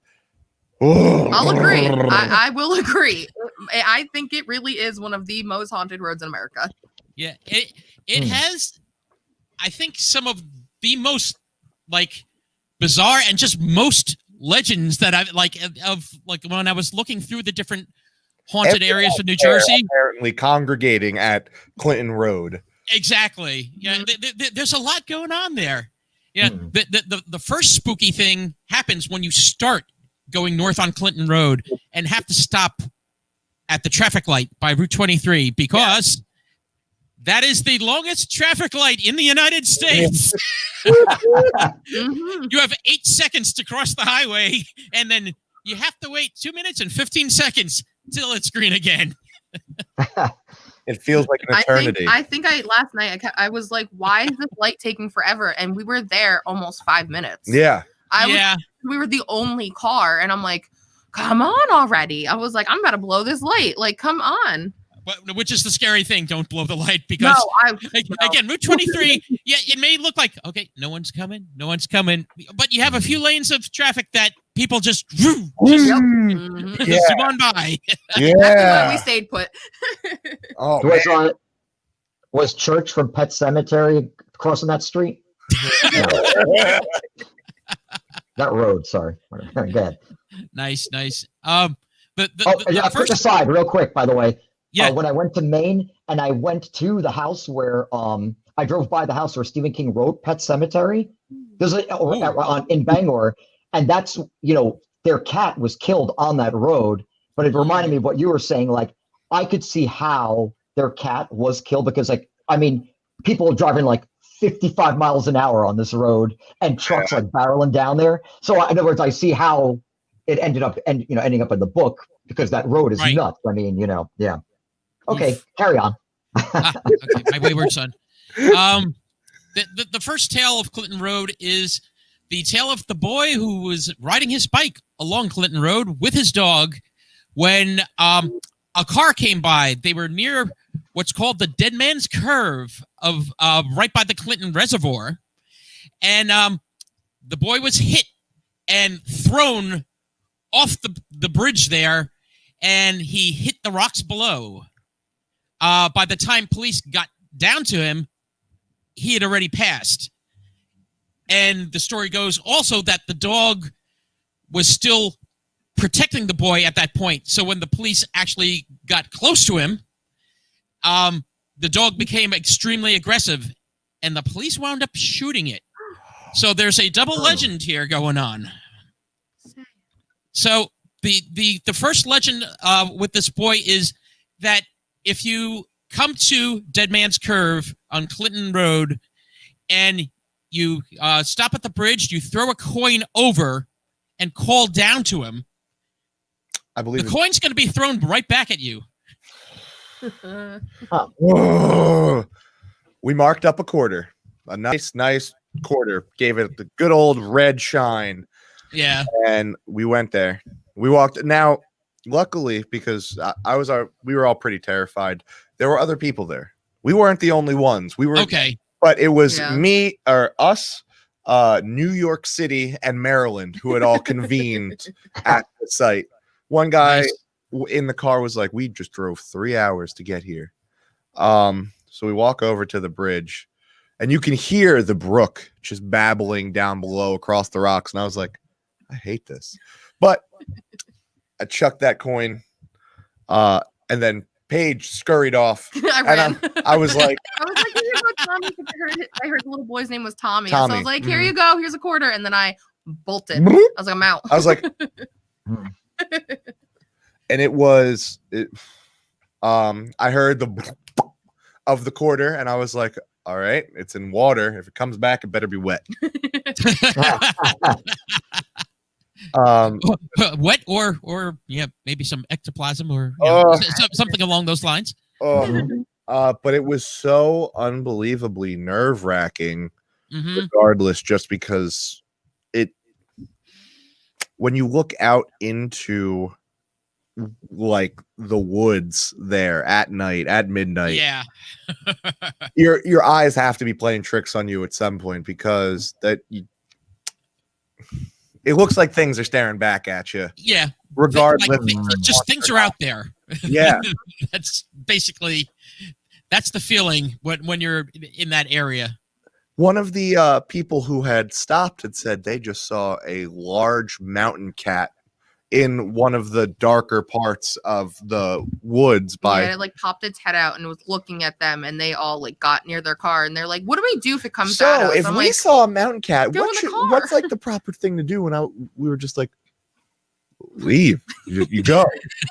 I'll agree. I will agree. I think it really is one of the most haunted roads in America. Yeah, it has, I think, some of the most bizarre and just most legends that I've when I was looking through the different haunted areas of New Jersey. Apparently congregating at Clinton Road. Exactly. Yeah, there's a lot going on there. Yeah, the first spooky thing happens when you start going north on Clinton Road and have to stop at the traffic light by Route 23 because that is the longest traffic light in the United States. You have 8 seconds to cross the highway, and then you have to wait 2 minutes and 15 seconds till it's green again. It feels like an eternity. I think last night I was like, why is this light taking forever? And we were there almost 5 minutes. Yeah. We were the only car, and I'm like, come on already. I was like, I'm about to blow this light. Like, come on. Which is the scary thing. Don't blow the light because, again, Route 23, it may look like, okay, no one's coming. But you have a few lanes of traffic that people just zoom on by. Yeah. That's why we stayed put. Was Church from Pet Cemetery crossing that street? That road, sorry. Go ahead. Nice. Quick aside, real quick, by the way. Yeah. When I went to Maine and I went to the house where I drove by the house where Stephen King wrote Pet Cemetery. There's in Bangor, and that's their cat was killed on that road. But it reminded me of what you were saying. Like I could see how their cat was killed because people driving 55 miles an hour on this road, and trucks like barreling down there. So in other words, I see how it ended up, ending up in the book, because that road is nuts. I mean, yeah. Okay, carry on. Okay, my wayward son. The first tale of Clinton Road is the tale of the boy who was riding his bike along Clinton Road with his dog when a car came by. They were near what's called the Dead Man's Curve of right by the Clinton Reservoir, and the boy was hit and thrown off the bridge there, and he hit the rocks below. By the time police got down to him, he had already passed. And the story goes also that the dog was still protecting the boy at that point. So when the police actually got close to him, the dog became extremely aggressive, and the police wound up shooting it. So there's a double legend here going on. So the first legend with this boy is that if you come to Dead Man's Curve on Clinton Road and you stop at the bridge, you throw a coin over and call down to him, I believe the coin's going to be thrown right back at you. We marked up a quarter, a nice quarter, gave it the good old red shine. Yeah. And we went there. We walked. Now, luckily, because we were all pretty terrified, there were other people there. We weren't the only ones. We were okay, but it was us, New York City, and Maryland who had all convened at the site. One guy in the car was like, "We just drove 3 hours to get here." So we walk over to the bridge, and you can hear the brook just babbling down below across the rocks. And I was like, "I hate this," but I chucked that coin, and then Paige scurried off. I ran. I was like, here you go, Tommy. I heard the little boy's name was Tommy. Tommy. So I was like, here you go. Here's a quarter. And then I bolted. I was like, I'm out. I was like, and I heard the of the quarter, and I was like, all right, it's in water. If it comes back, it better be wet. Wet or maybe some ectoplasm or something along those lines. But it was so unbelievably nerve-wracking, regardless, just because when you look out into like the woods there at night, at midnight, your eyes have to be playing tricks on you at some point, because it looks like things are staring back at you. Yeah. Regardless. Just things are out there. Yeah. That's the feeling when you're in that area. One of the people who had stopped had said they just saw a large mountain cat in one of the darker parts of the woods it like popped its head out and was looking at them, and they all like got near their car, and they're like, what do we do if it comes at us? So if we saw a mountain cat, what's like the proper thing to do? And we were just like, leave. You go.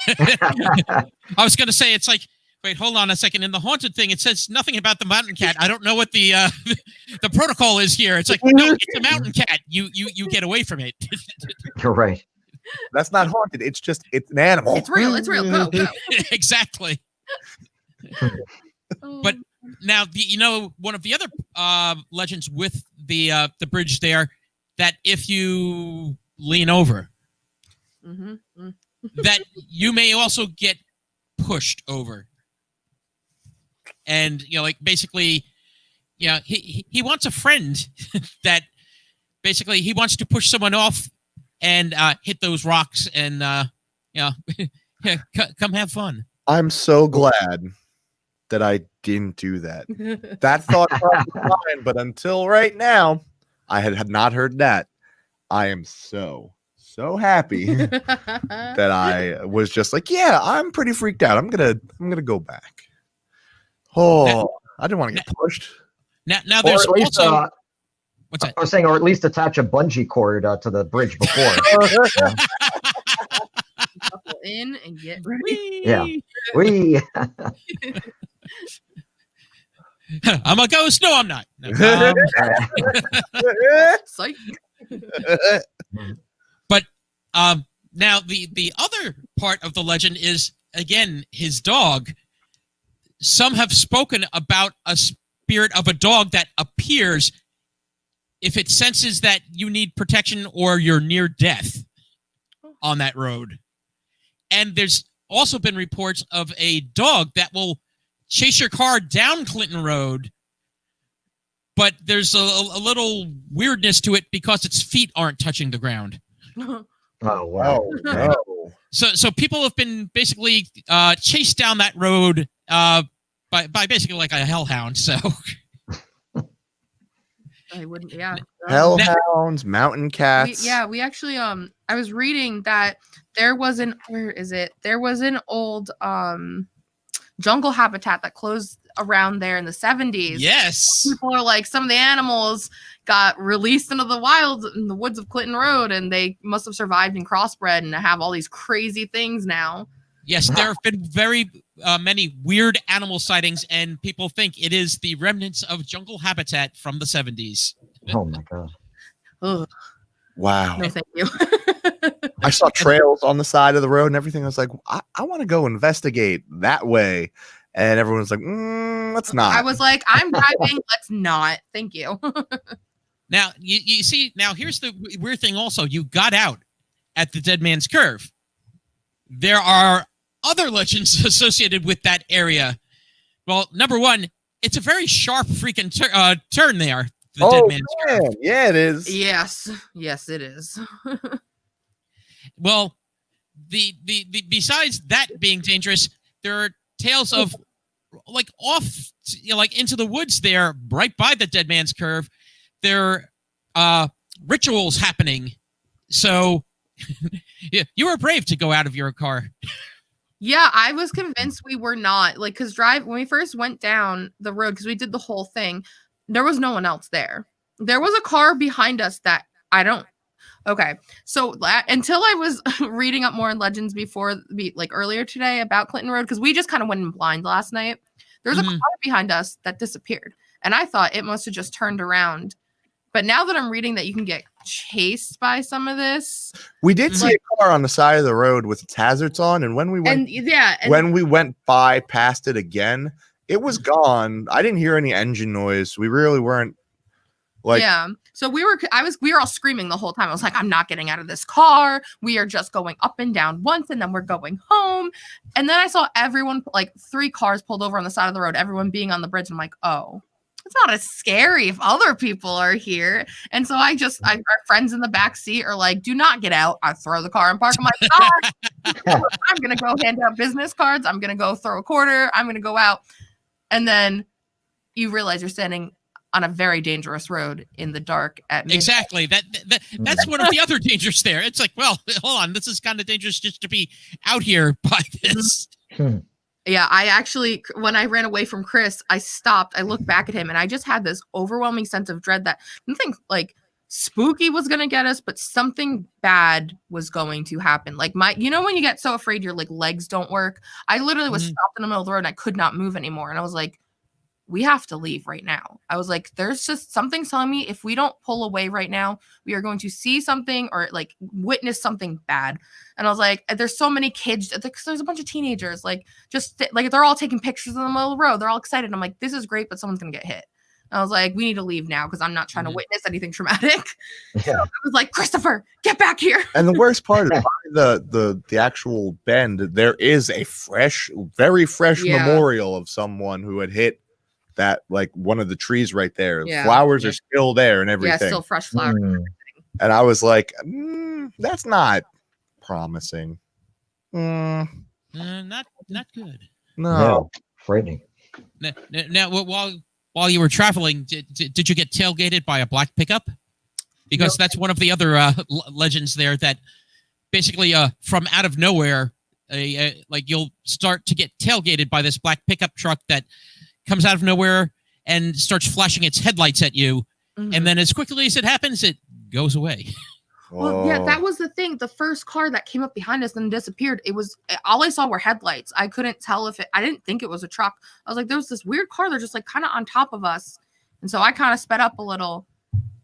I was going to say, it's like, wait, hold on a second. In the haunted thing, it says nothing about the mountain cat. I don't know what the the protocol is here. It's like, no, it's a mountain cat. You get away from it. You're right. That's not haunted. It's an animal. It's real. It's real. Go. Exactly. But now, one of the other legends with the bridge there, that if you lean over, that you may also get pushed over. And basically, he wants a friend that basically he wants to push someone off and hit those rocks and come have fun. I'm so glad that I didn't do that. That thought was fine, but until right now, I had not heard that. I am so happy that I was just like, yeah, I'm pretty freaked out. I'm gonna go back. I didn't want to get pushed. Now there's also. What's that? I was saying, or at least attach a bungee cord to the bridge before. Buckle in and get ready. Yeah. We. I'm a ghost. No, I'm not. No, Psych. but now the other part of the legend is, again, his dog. Some have spoken about a spirit of a dog that appears if it senses that you need protection or you're near death on that road. And there's also been reports of a dog that will chase your car down Clinton Road, but there's a little weirdness to it because its feet aren't touching the ground. Oh, wow. No. So people have been basically chased down that road by basically like a hellhound. So I wouldn't. Yeah. Hellhounds, mountain cats. We actually I was reading that there was an old jungle habitat that closed around there in the 70s. yes, People are like, some of the animals got released into the wild in the woods of Clinton Road, and they must have survived and crossbred and have all these crazy things now. yes, there have been very many weird animal sightings, and people think it is the remnants of jungle habitat from the 70s. Oh my god. Ugh. Wow. No, thank you. I saw trails on the side of the road and everything. I was like, I want to go investigate that way. And everyone's like, let's not. I was like, I'm driving. Let's not. Thank you. Now, you see, now here's the weird thing also. You got out at the Dead Man's Curve. There are other legends associated with that area. Well, number one, it's a very sharp freaking turn there. The Dead Man's Curve. Yeah, it is. Yes, it is. Well, the besides that being dangerous, there are tales of like off, like into the woods there, right by the Dead Man's Curve. There are rituals happening. So yeah, you were brave to go out of your car. Yeah, I was convinced we were not. Like, because when we first went down the road, because we did the whole thing, there was no one else there. There was a car behind us that okay. So until I was reading up more on legends earlier today about Clinton Road, because we just kind of went in blind last night. There's a car behind us that disappeared. And I thought it must have just turned around. But now that I'm reading that you can get chased by some of this. We did see a car on the side of the road with its hazards on. And when we went, when we went past it again, it was gone. I didn't hear any engine noise. We really weren't so we were all screaming the whole time. I was like, I'm not getting out of this car. We are just going up and down once, and then we're going home. And then I saw everyone, like 3 cars pulled over on the side of the road, everyone being on the bridge. I'm like, oh, it's not as scary if other people are here. And so our friends in the back seat are like, do not get out. I throw the car and park. I'm like, I'm going to go hand out business cards. I'm going to go throw a quarter. I'm going to go out. And then you realize you're standing on a very dangerous road in the dark at midnight. Exactly. That's one of the other dangers there. It's like, well, hold on. This is kind of dangerous just to be out here by this. Yeah, I actually, when I ran away from Chris, I stopped. I looked back at him, and I just had this overwhelming sense of dread that nothing like spooky was going to get us, but something bad was going to happen. Like when you get so afraid your like legs don't work. I literally was stopped in the middle of the road and I could not move anymore. And I was like, we have to leave right now. I was like, there's just something telling me if we don't pull away right now, we are going to see something or like witness something bad. And I was like, there's so many kids. There's a bunch of teenagers, like they're all taking pictures in the middle of the road. They're all excited. I'm like, this is great, but someone's going to get hit. And I was like, we need to leave now because I'm not trying to witness anything traumatic. Yeah. So I was like, Christopher, get back here. And the worst part is the actual bend, there is a very fresh memorial of someone who had hit that, like one of the trees right there. Yeah. Flowers are still there and everything. Yeah, still fresh flowers and everything. And I was like, that's not promising. Not good. No, frightening. Now, while you were traveling, did you get tailgated by a black pickup? Because that's one of the other legends there that basically from out of nowhere, like you'll start to get tailgated by this black pickup truck that comes out of nowhere and starts flashing its headlights at you. And then as quickly as it happens, it goes away. Well, yeah, that was the thing. The first car that came up behind us and disappeared, it was all I saw were headlights. I couldn't tell I didn't think it was a truck. I was like, there was this weird car. They're just like kind of on top of us. And so I kind of sped up a little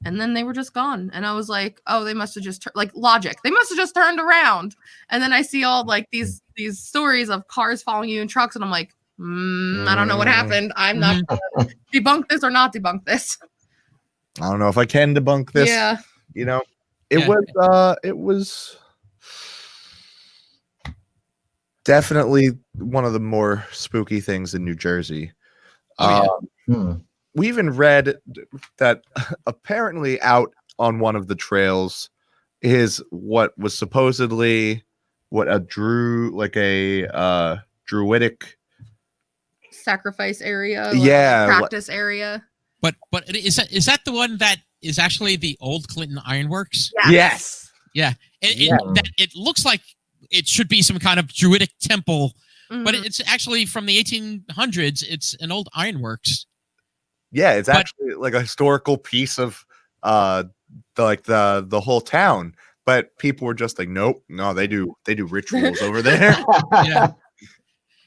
and then they were just gone. And I was like, oh, they must have just like logic. They must have just turned around. And then I see all like these stories of cars following you in trucks. And I'm like, I don't know what happened. I'm not gonna debunk this or not debunk this. I don't know if I can debunk this. Yeah. You know, it was definitely one of the more spooky things in New Jersey. We even read that apparently out on one of the trails is what was supposedly a druidic sacrifice area, practice area. But is that the one that is actually the old Clinton Ironworks? Yes. Yeah. It looks like it should be some kind of druidic temple, but it's actually from the 1800s. It's an old ironworks. Yeah, it's actually like a historical piece of the whole town. But people were just like, nope, no, they do rituals over there.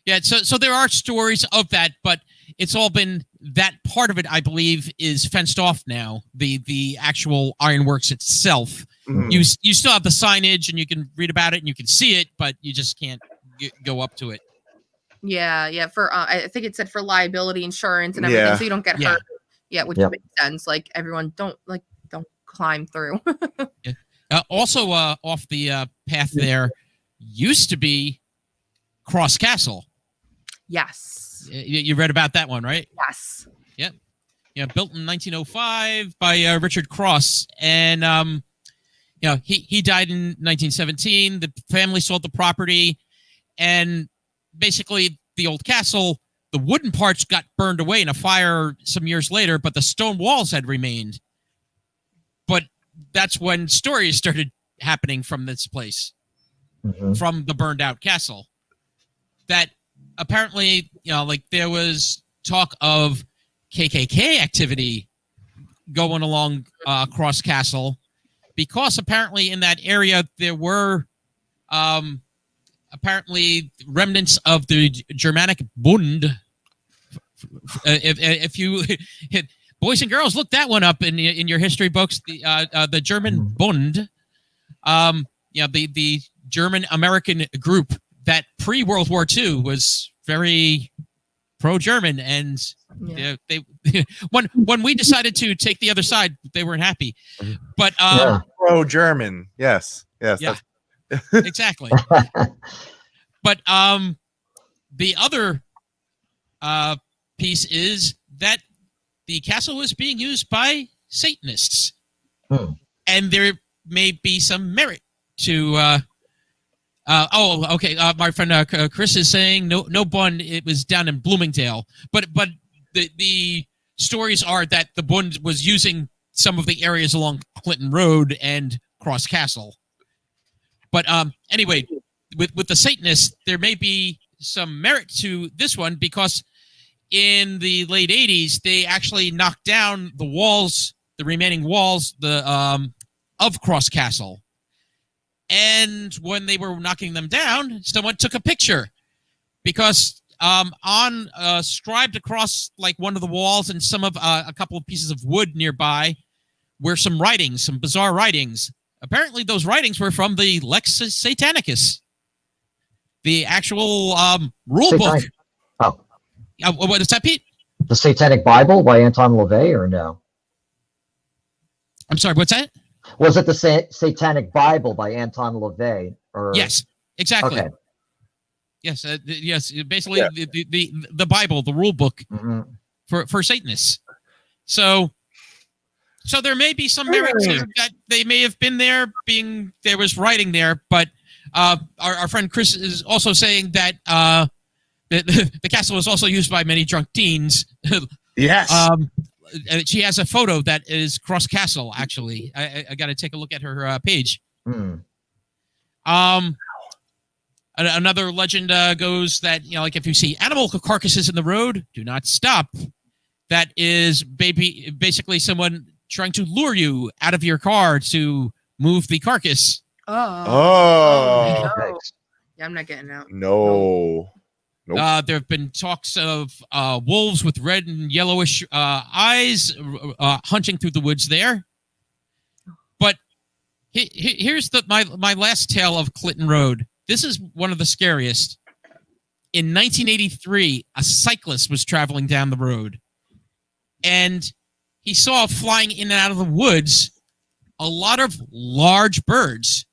Yeah. So there are stories of that, but it's all been that part of it, I believe, is fenced off now. The actual ironworks itself. You still have the signage and you can read about it and you can see it, but you just can't go up to it. Yeah. For I think it said for liability insurance and everything, so you don't get hurt. Yeah, which makes sense. Like everyone don't climb through. Also, off the path there used to be Cross Castle. Yes. You read about that one, right? Yes. Yep. Yeah, built in 1905 by Richard Cross, and he died in 1917. The family sold the property, and basically the old castle, the wooden parts got burned away in a fire some years later, but the stone walls had remained. But that's when stories started happening from this place, from the burned out castle. That apparently, there was talk of KKK activity going along Cross Castle, because apparently in that area there were apparently remnants of the Germanic Bund. If you boys and girls, look that one up in your history books. The German Bund, the German American group that pre-World War II was very pro-German, and they when we decided to take the other side, they weren't happy. But pro-German, yes, yeah, exactly. But the other piece is that the castle was being used by Satanists, and there may be some merit to. My friend Chris is saying no Bund. It was down in Bloomingdale, but the stories are that the Bund was using some of the areas along Clinton Road and Cross Castle. But anyway, with the Satanists, there may be some merit to this one, because in the late 80s they actually knocked down the walls, the remaining walls, of Cross Castle. And when they were knocking them down, someone took a picture, because scribed across like one of the walls and some of a couple of pieces of wood nearby were some writings, some bizarre writings. Apparently, those writings were from the Lex Satanicus, the actual rule book. Oh, what is that, Pete? The Satanic Bible by Anton LaVey, or no? I'm sorry, what's that? Was it the Satanic Bible by Anton LaVey? Or yes, exactly. Okay. Yes, yes. Basically, the Bible, the rule book for Satanists. So there may be some merit to that. They may have been there, there was writing there, but our friend Chris is also saying that the castle was also used by many drunk teens. Yes. She has a photo that is Cross Castle, actually. I got to take a look at her page. Another legend goes that, like if you see animal carcasses in the road, do not stop. That is basically someone trying to lure you out of your car to move the carcass. Oh. No. Yeah, I'm not getting out. No. Nope. There have been talks of wolves with red and yellowish eyes hunting through the woods there. But here's my last tale of Clinton Road. This is one of the scariest. In 1983, a cyclist was traveling down the road, and he saw flying in and out of the woods a lot of large birds,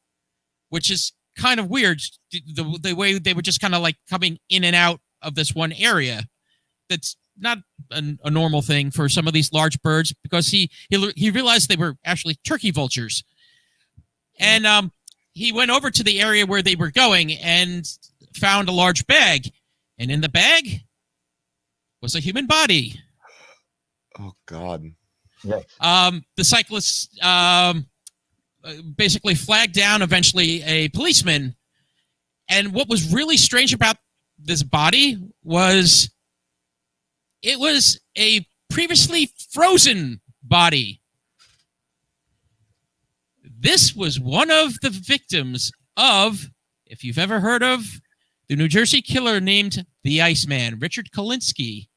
which is kind of weird, the way they were just kind of like coming in and out of this one area. That's not a normal thing for some of these large birds, because he realized they were actually turkey vultures. And he went over to the area where they were going and found a large bag. And in the bag was a human body. Oh, God. Yes. The cyclists basically flagged down eventually a policeman. And what was really strange about this body was it was a previously frozen body. This was one of the victims of, if you've ever heard of, the New Jersey killer named the Iceman, Richard Kuklinski.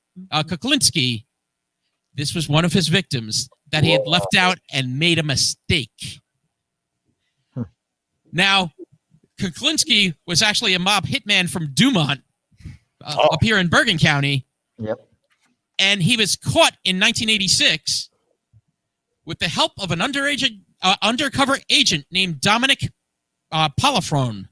This was one of his victims that he had left out and made a mistake. Now, Kuklinski was actually a mob hitman from Dumont, up here in Bergen County. Yep. And he was caught in 1986 with the help of an undercover agent named Dominic Polifrone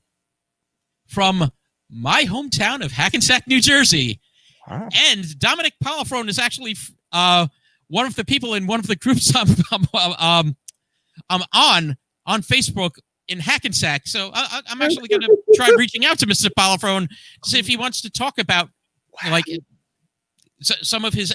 from my hometown of Hackensack, New Jersey. Wow. And Dominic Polifrone is actually one of the people in one of the groups I'm on Facebook in Hackensack. So I'm actually going to try reaching out to Mr. Polifrone to see if he wants to talk about like some of his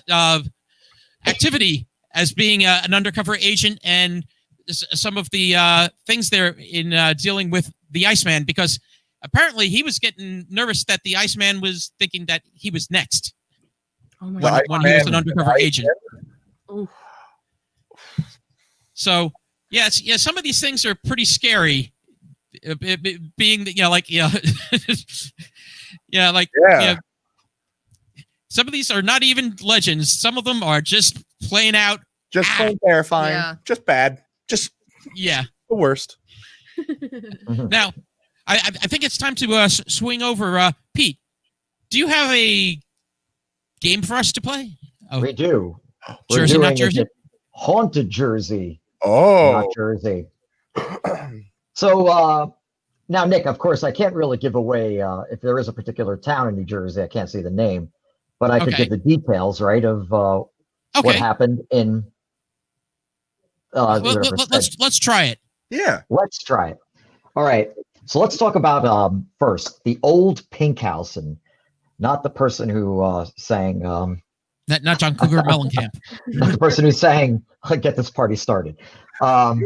activity as being an undercover agent and some of the things there in dealing with the Iceman, because apparently he was getting nervous that the Iceman was thinking that he was next when he was an undercover agent. Ooh. So, yeah, some of these things are pretty scary. Being that, some of these are not even legends. Some of them are just plain out. Just plain terrifying. Yeah. Just bad. Just the worst. Now, I think it's time to swing over. Pete, do you have a game for us to play? Oh, We do. Jersey, not doing Jersey? Haunted Jersey, Oh. not Jersey. So now, Nick, of course, I can't really give away if there is a particular town in New Jersey. I can't say the name, but I could give the details, right, of what happened in. Let's try it. Yeah. Let's try it. All right. So let's talk about first the old Pink House, and not the person who sang. Not John Cougar Mellencamp. Not the person who sang "Get This Party Started." So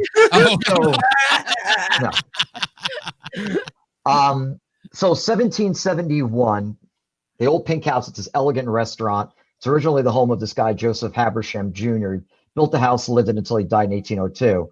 1771, the old Pink House. It's this elegant restaurant. It's originally the home of this guy Joseph Habersham Jr. He built the house, lived in it until he died in 1802.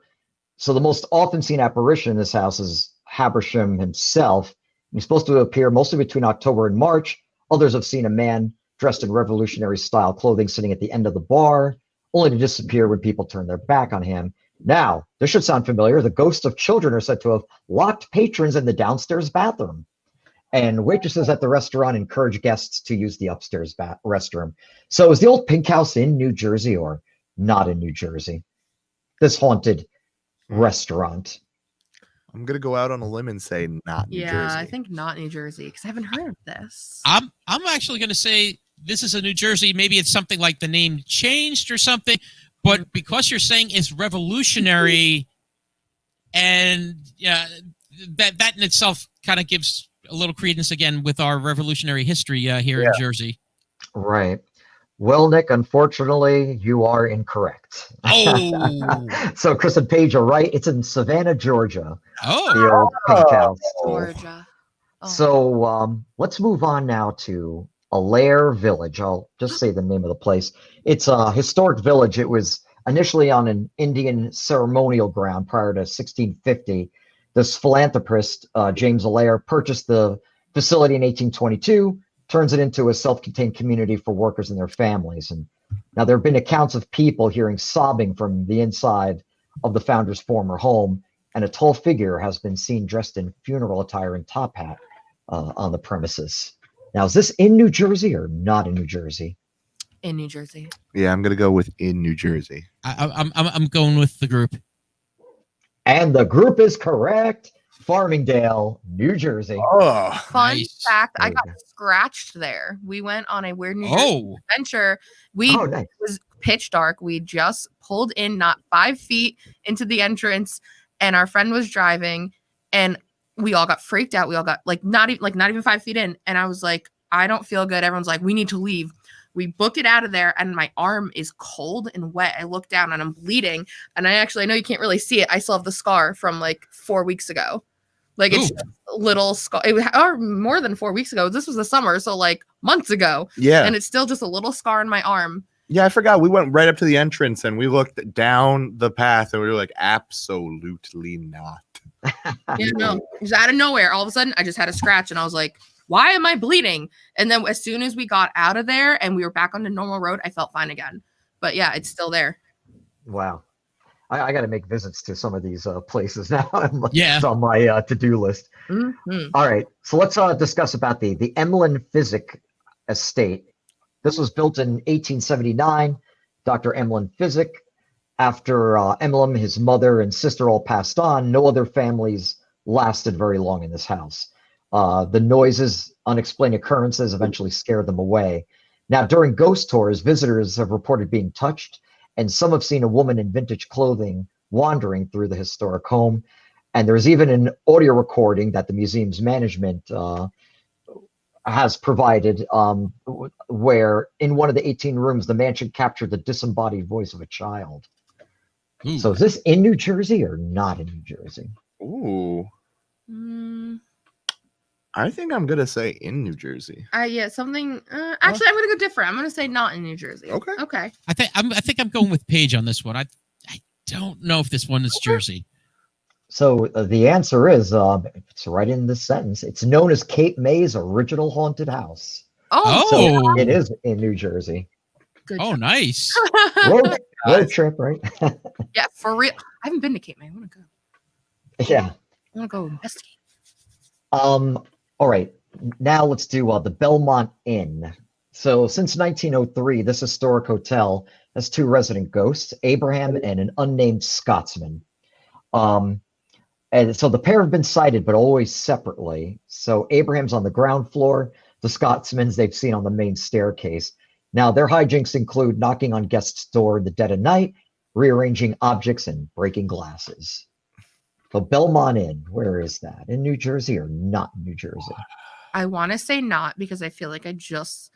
So the most often seen apparition in this house is Habersham himself. He's supposed to appear mostly between October and March. Others have seen a man dressed in revolutionary style clothing sitting at the end of the bar, only to disappear when people turn their back on him. Now, this should sound familiar. The ghosts of children are said to have locked patrons in the downstairs bathroom. And waitresses at the restaurant encourage guests to use the upstairs restroom. So is the old Pink House in New Jersey or not in New Jersey? This haunted restaurant. I'm gonna go out on a limb and say not New Jersey. Yeah, I think not New Jersey, because I haven't heard of this. I'm actually going to say this is a New Jersey. Maybe it's something like the name changed or something. But because you're saying it's revolutionary, and that in itself kind of gives a little credence again with our revolutionary history here in Jersey. Right. Well, Nick, unfortunately, you are incorrect. Oh. So Chris and Paige are right. It's in Savannah, Georgia. Oh. The old Pink House. Georgia. Oh. So let's move on now to Allaire Village. I'll just say the name of the place. It's a historic village. It was initially on an Indian ceremonial ground prior to 1650. This philanthropist, James Allaire, purchased the facility in 1822, turns it into a self-contained community for workers and their families. And now there have been accounts of people hearing sobbing from the inside of the founder's former home, and a tall figure has been seen dressed in funeral attire and top hat on the premises. Now, is this in New Jersey or not in New Jersey? In New Jersey. Yeah, I'm gonna go with in New Jersey. I'm going with the group. And the group is correct. Farmingdale, New Jersey. Oh, Fun nice. fact, I got scratched there. We went on a weird New Jersey adventure. It was pitch dark. We just pulled in not 5 feet into the entrance, and our friend was driving, and we all got freaked out. We all got not even 5 feet in, and I was like, I don't feel good. Everyone's like, we need to leave. We booked it out of there, and my arm is cold and wet. I look down and I'm bleeding, and I know you can't really see it. I still have the scar from 4 weeks ago. It's a little scar, or more than 4 weeks ago. This was the summer, so months ago. Yeah. And it's still just a little scar in my arm. Yeah, I forgot. We went right up to the entrance and we looked down the path and we were like, absolutely not. Yeah, no, it was out of nowhere. All of a sudden, I just had a scratch, and I was like, why am I bleeding? And then as soon as we got out of there and we were back on the normal road, I felt fine again. But yeah, it's still there. Wow. I got to make visits to some of these places now. Yeah. It's on my to-do list. Mm-hmm. All right. So let's discuss about the Emlyn Physic estate. This was built in 1879. Dr. Emlyn Physic. After Emlyn, his mother and sister all passed on, no other families lasted very long in this house. The noises, unexplained occurrences eventually scared them away. Now, during ghost tours, visitors have reported being touched, and some have seen a woman in vintage clothing wandering through the historic home. And there's even an audio recording that the museum's management has provided, where in one of the 18 rooms, the mansion captured the disembodied voice of a child. Ooh. So is this in New Jersey or not in New Jersey? Ooh. I think I'm gonna say in New Jersey. Yeah, something. Actually, I'm gonna go different. I'm gonna say not in New Jersey. Okay. I think I'm going with Paige on this one. I don't know if this one is Jersey. So the answer is it's right in this sentence. It's known as Cape May's original haunted house. So it is in New Jersey. Good job. Nice. Road trip, right? Yeah, for real. I haven't been to Cape May. I want to go. Yeah. I want to go investigate. All right. Now let's do the Belmont Inn. So since 1903, this historic hotel has 2 resident ghosts, Abraham and an unnamed Scotsman. And so the pair have been sighted, but always separately. So Abraham's on the ground floor. The Scotsmans they've seen on the main staircase. Now, their hijinks include knocking on guests' door in the dead of night, rearranging objects, and breaking glasses. So Belmont Inn, where is that? In New Jersey or not in New Jersey? I want to say not, because I feel like I just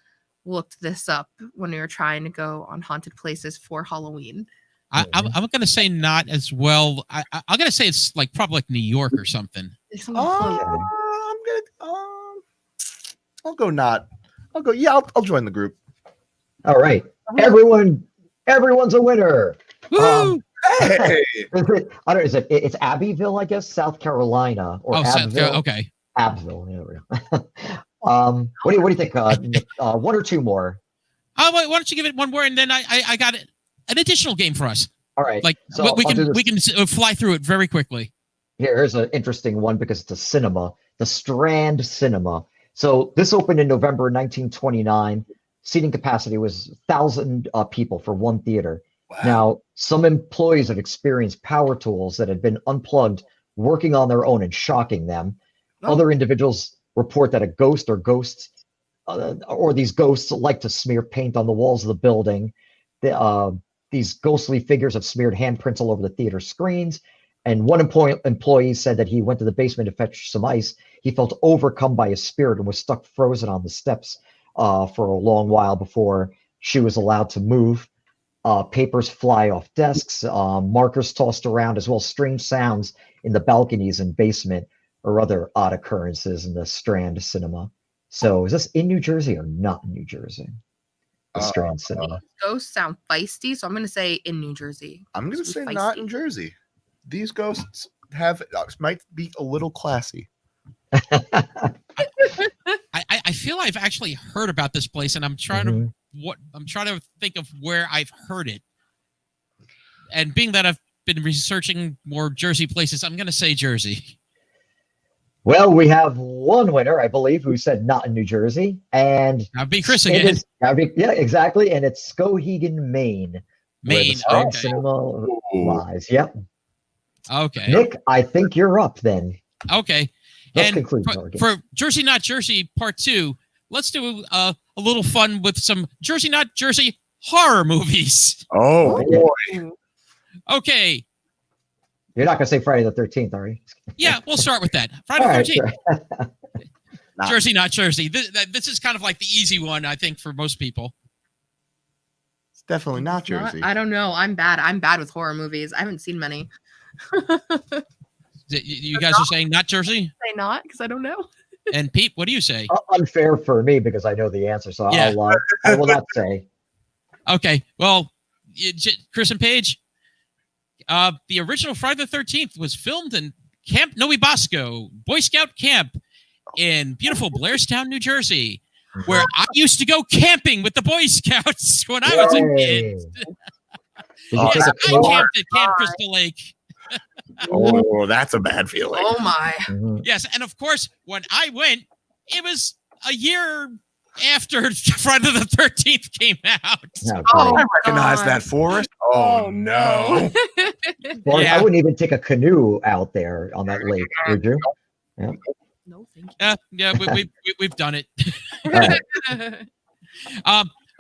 looked this up when we were trying to go on haunted places for Halloween. I'm going to say not as well. I'm going to say it's probably New York or something. I'll go not. I'll go. Yeah, I'll join the group. All right, everyone's a winner. Woo! Hey! It's Abbeville, I guess, South Carolina, or Abbeville. Okay. Abbeville. There we go. What do you think? One or two more? Why don't you give it one more, and then I got it. An additional game for us. All right. So we can fly through it very quickly. Here's an interesting one because it's a cinema, the Strand Cinema. So this opened in November 1929. Seating capacity was 1,000 people for one theater. Wow. Now, some employees had experienced power tools that had been unplugged, working on their own and shocking them. Oh. Other individuals report that a ghost or ghosts, or these ghosts like to smear paint on the walls of the building. These ghostly figures have smeared handprints all over the theater screens. And one employee said that he went to the basement to fetch some ice. He felt overcome by a spirit and was stuck frozen on the steps for a long while before she was allowed to move. Papers fly off desks, markers tossed around, as well as strange sounds in the balconies and basement, or other odd occurrences in the Strand Cinema. So is this in New Jersey or not in New Jersey? strange cinema. Ghosts sound feisty, so I'm going to say in New Jersey. I'm going to say not in Jersey. These ghosts might be a little classy. I feel I've actually heard about this place, and I'm trying to think of where I've heard it. And being that I've been researching more Jersey places, I'm going to say Jersey. Well, we have one winner, I believe, who said not in New Jersey, and that'd be Chris again. Yeah, exactly, and it's Skowhegan, Maine. Maine, where the okay. Cinema lies. Yep. Okay. Nick, I think you're up then. Okay. Let's and conclude for Jersey Not Jersey Part 2, let's do a little fun with some Jersey Not Jersey horror movies. Oh, boy. Okay. You're not going to say Friday the 13th, are you? Yeah, we'll start with that. Friday the 13th. Right, Jersey Not Jersey. This is kind of like the easy one, I think, for most people. It's definitely not Jersey. I don't know. I'm bad. I'm bad with horror movies. I haven't seen many. You guys are saying not Jersey? Say not, because I don't know. And Pete, what do you say? Unfair for me because I know the answer, so Yeah. I will not say. Okay, well, Chris and Paige, the original Friday the 13th was filmed in Camp Noe Bosco, Boy Scout Camp in beautiful Blairstown, New Jersey, where I used to go camping with the Boy Scouts when I was a kid. Yes, I camped at Camp Crystal Lake. Oh, that's a bad feeling. Oh, my. Mm-hmm. Yes, and of course, when I went, it was a year after Friday the 13th came out. Oh, I recognize that forest. Oh, no. Well, Yeah. I wouldn't even take a canoe out there on that lake, would you? Yeah. No, thank Yeah, we've done it. Right.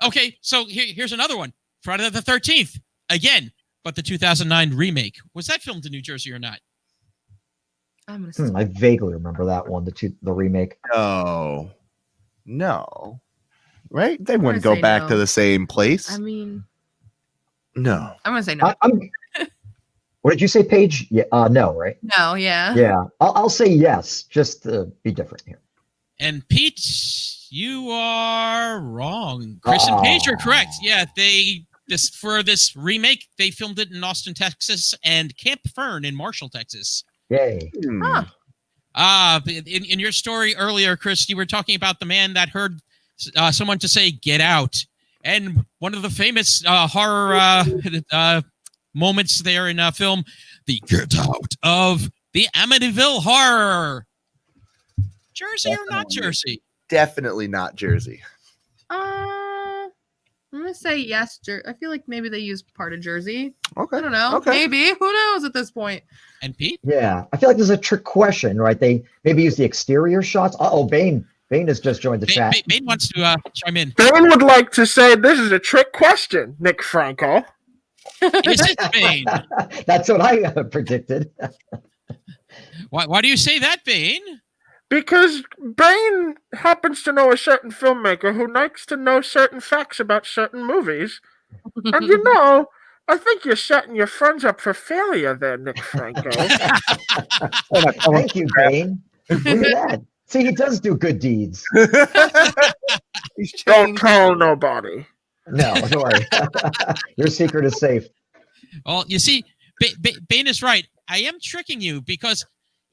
Okay, so here's another one. Friday the 13th, again, but the 2009 remake. Was that filmed in New Jersey or not? I'm gonna I vaguely remember that one, the remake. No. Right? They wouldn't gonna go say back no. to the same place. I mean, No. I'm gonna say no. What did you say, Paige? Yeah, no, right? No, yeah. Yeah, I'll say yes, just to be different here. And Pete, you are wrong. Chris and Paige are correct. Yeah, for this remake, they filmed it in Austin, Texas, and Camp Fern in Marshall, Texas. Yay. Huh. In your story earlier, Chris, you were talking about the man that heard someone to say "get out," and one of the famous horror moments there in a film, the "get out" of the Amityville Horror. Jersey or not Jersey? Definitely not Jersey. I'm gonna say yes. I feel like maybe they used part of Jersey. Okay. I don't know. Okay. Maybe. Who knows at this point? And Pete? Yeah, I feel like there's a trick question, right? They maybe use the exterior shots. Bane has just joined the chat. Bane wants to chime in. Bane would like to say this is a trick question, Nick Franco. Is it Bane? That's what I predicted. Why do you say that, Bane? Because Bane happens to know a certain filmmaker who likes to know certain facts about certain movies. And I think you're setting your friends up for failure there, Nick Franco. Thank you, Bane. Look at that. See, he does do good deeds. Don't tell nobody. No, don't worry. Your secret is safe. Well, you see, Bane is right. I am tricking you because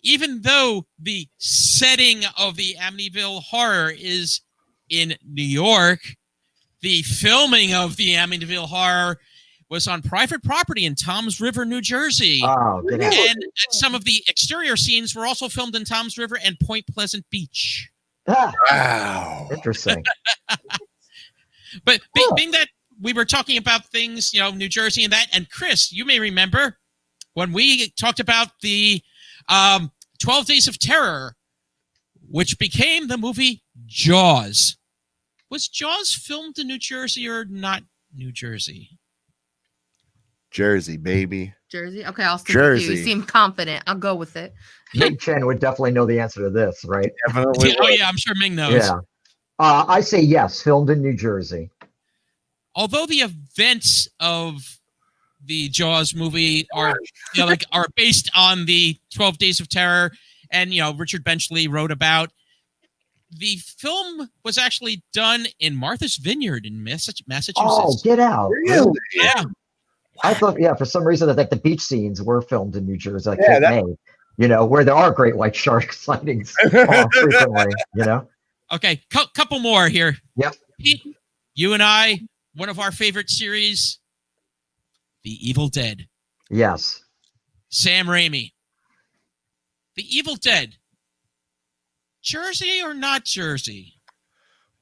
even though the setting of the Amityville Horror is in New York, the filming of the Amityville Horror was on private property in Toms River, New Jersey. Oh, good. And some of the exterior scenes were also filmed in Toms River and Point Pleasant Beach. Wow. Interesting. But being that we were talking about things, New Jersey and that, and Chris, you may remember when we talked about the 12 Days of Terror, which became the movie Jaws. Was Jaws filmed in New Jersey or not New Jersey? Jersey, baby. Jersey? Okay, I'll stick with you. You seem confident. I'll go with it. Ming Chen would definitely know the answer to this, right? Definitely. Oh, yeah, I'm sure Ming knows. Yeah. I say yes, filmed in New Jersey. Although the events of the Jaws movie are based on the 12 Days of Terror, and Richard Benchley wrote about. the film was actually done in Martha's Vineyard in Massachusetts. Oh, get out! Really? Yeah. I thought, for some reason that like the beach scenes were filmed in New Jersey, like Yeah, Cape May, where there are great white shark sightings frequently, Okay, couple more here. Yep. Pete, you and I, one of our favorite series, The Evil Dead. Yes. Sam Raimi. The Evil Dead. Jersey or not Jersey?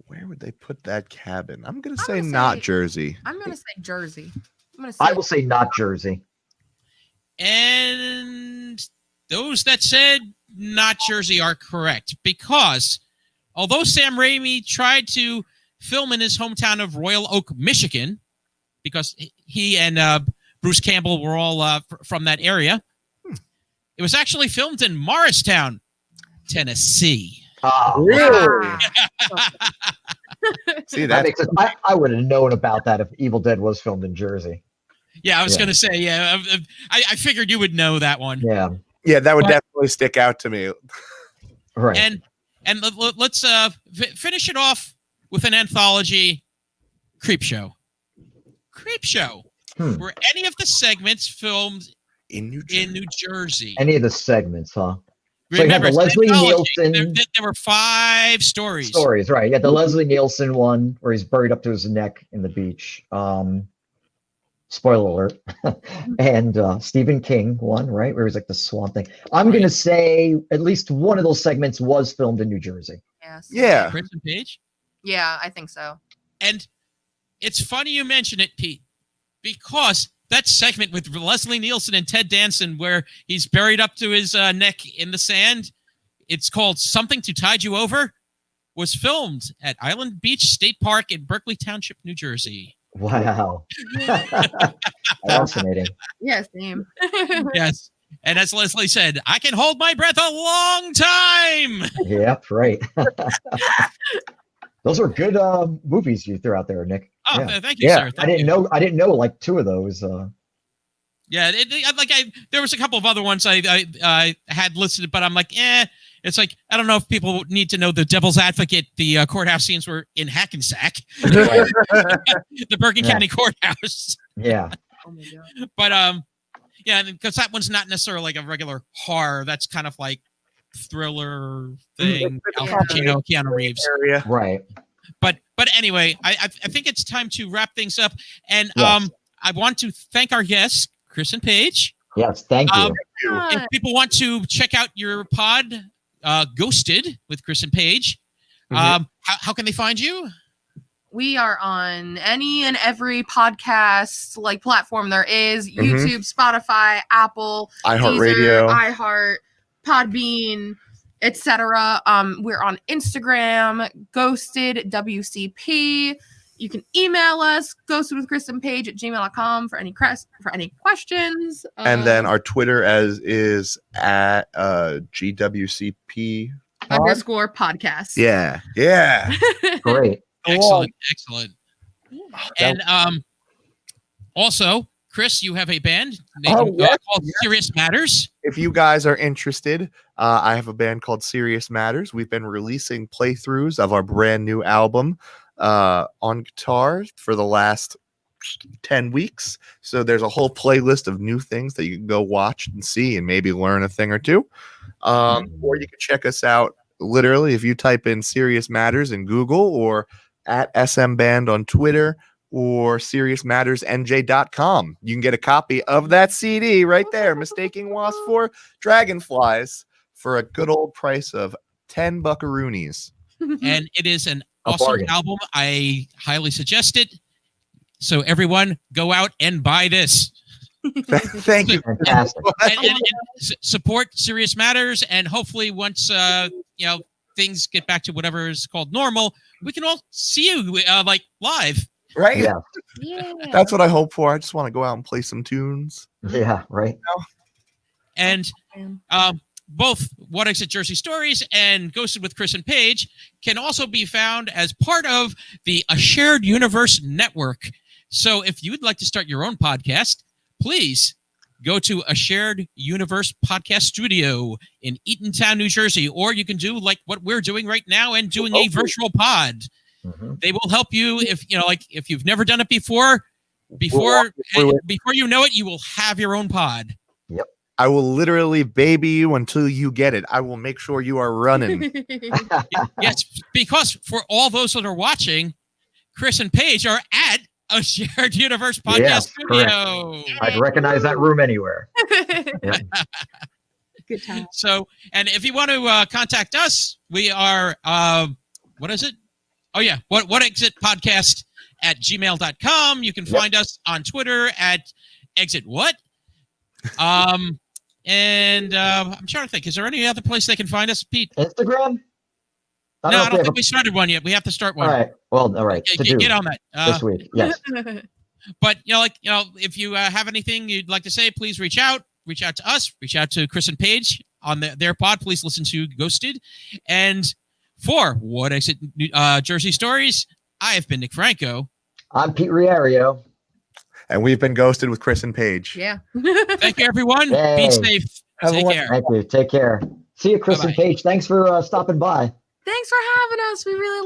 Where would they put that cabin? I'm gonna say not Jersey. I'm gonna say Jersey. I will say not Jersey. And those that said not Jersey are correct, because although Sam Raimi tried to film in his hometown of Royal Oak, Michigan, because he and Bruce Campbell were all from that area, it was actually filmed in Morristown, Tennessee. Oh, really? See, that makes sense. I would have known about that if Evil Dead was filmed in Jersey. Yeah, I was going to say, I figured you would know that one. Yeah, that would definitely stick out to me. Right. And let's finish it off with an anthology, Creepshow. Creepshow. Were any of the segments filmed in New Jersey? Any of the segments, huh? Remember, so Leslie Nielsen. There were 5 stories. Stories, right? Yeah, the Leslie Nielsen one where he's buried up to his neck in the beach. Spoiler alert. And Stephen King one, right? Where he's like the swamp thing. I'm going to say at least one of those segments was filmed in New Jersey. Yes. Yeah. Crimson Page? Yeah, I think so. And it's funny you mention it, Pete, because that segment with Leslie Nielsen and Ted Danson where he's buried up to his neck in the sand, it's called Something to Tide You Over, was filmed at Island Beach State Park in Berkeley Township, New Jersey. Wow. Fascinating. Yes, same. Yes. And as Leslie said, I can hold my breath a long time. Yep, right. Those were good movies you threw out there, Nick. Oh, yeah. Thank you, sir. I didn't know like 2 of those. Yeah, there was a couple of other ones I had listed, but I'm like, it's like, I don't know if people need to know the Devil's Advocate, the courthouse scenes were in Hackensack, the Bergen County Courthouse. Yeah. Oh my God. But yeah, because that one's not necessarily like a regular horror. That's kind of like thriller thing. Al Pacino, Keanu Reeves. Right. But anyway, I think it's time to wrap things up. And I want to thank our guests, Chris and Paige. Yes, thank you. If people want to check out your pod, Ghosted with Chris and Paige, how can they find you? We are on any and every podcast platform there is: YouTube, Spotify, Apple, iHeartRadio, iHeart, Podbean, etc. We're on Instagram, Ghosted WCP. You can email us, ghostedwithchrisanpage@gmail.com for any questions. And then our Twitter is at GWCP _podcast. Yeah. Great. Excellent. And also, Chris, you have a band called Serious Matters. If you guys are interested, I have a band called Serious Matters. We've been releasing playthroughs of our brand new album on guitar for the last 10 weeks. So there's a whole playlist of new things that you can go watch and see and maybe learn a thing or two. Or you can check us out literally if you type in Serious Matters in Google or at SM Band on Twitter or SeriousMattersNJ.com. You can get a copy of that CD right there, Mistaking Wasps for Dragonflies, for a good old price of 10 buckaroonies. And it is an awesome album. I highly suggest it. So everyone, go out and buy this. Thank you. Fantastic. And support Serious Matters, and hopefully once things get back to whatever is called normal, we can all see you live. Right? Yeah. That's what I hope for. I just want to go out and play some tunes. Yeah, right. And both What Exit Jersey Stories and Ghosted with Chris and Paige can also be found as part of the A Shared Universe Network. So if you'd like to start your own podcast, please go to a shared universe podcast studio in Eatontown, New Jersey, or you can do like what we're doing right now and doing a virtual pod. They will help you if you've never done it before you know it, you will have your own pod. Yep. I will literally baby you until you get it. I will make sure you are running. Yes, because for all those that are watching, Chris and Paige are at a shared universe podcast studio. I'd recognize that room anywhere. Yeah. Good time. So, and if you want to contact us, we are, what is it? Oh yeah. What exit podcast at gmail.com. You can find us on Twitter at exit what? And I'm trying to think, is there any other place they can find us, Pete? Instagram? I don't think we started one yet. We have to start one. All right. Well, all right. Get on that this week. Yes. But if you have anything you'd like to say, please reach out. Reach out to us. Reach out to Chris and Paige on their pod. Please listen to Ghosted. And for What Exit Jersey Stories, I have been Nick Franco. I'm Pete Riario. And we've been Ghosted with Chris and Paige. Yeah. Thank you, everyone. Be safe. Take care. Thank you. Take care. See you, Chris and Paige. Thanks for stopping by. Thanks for having us. We really love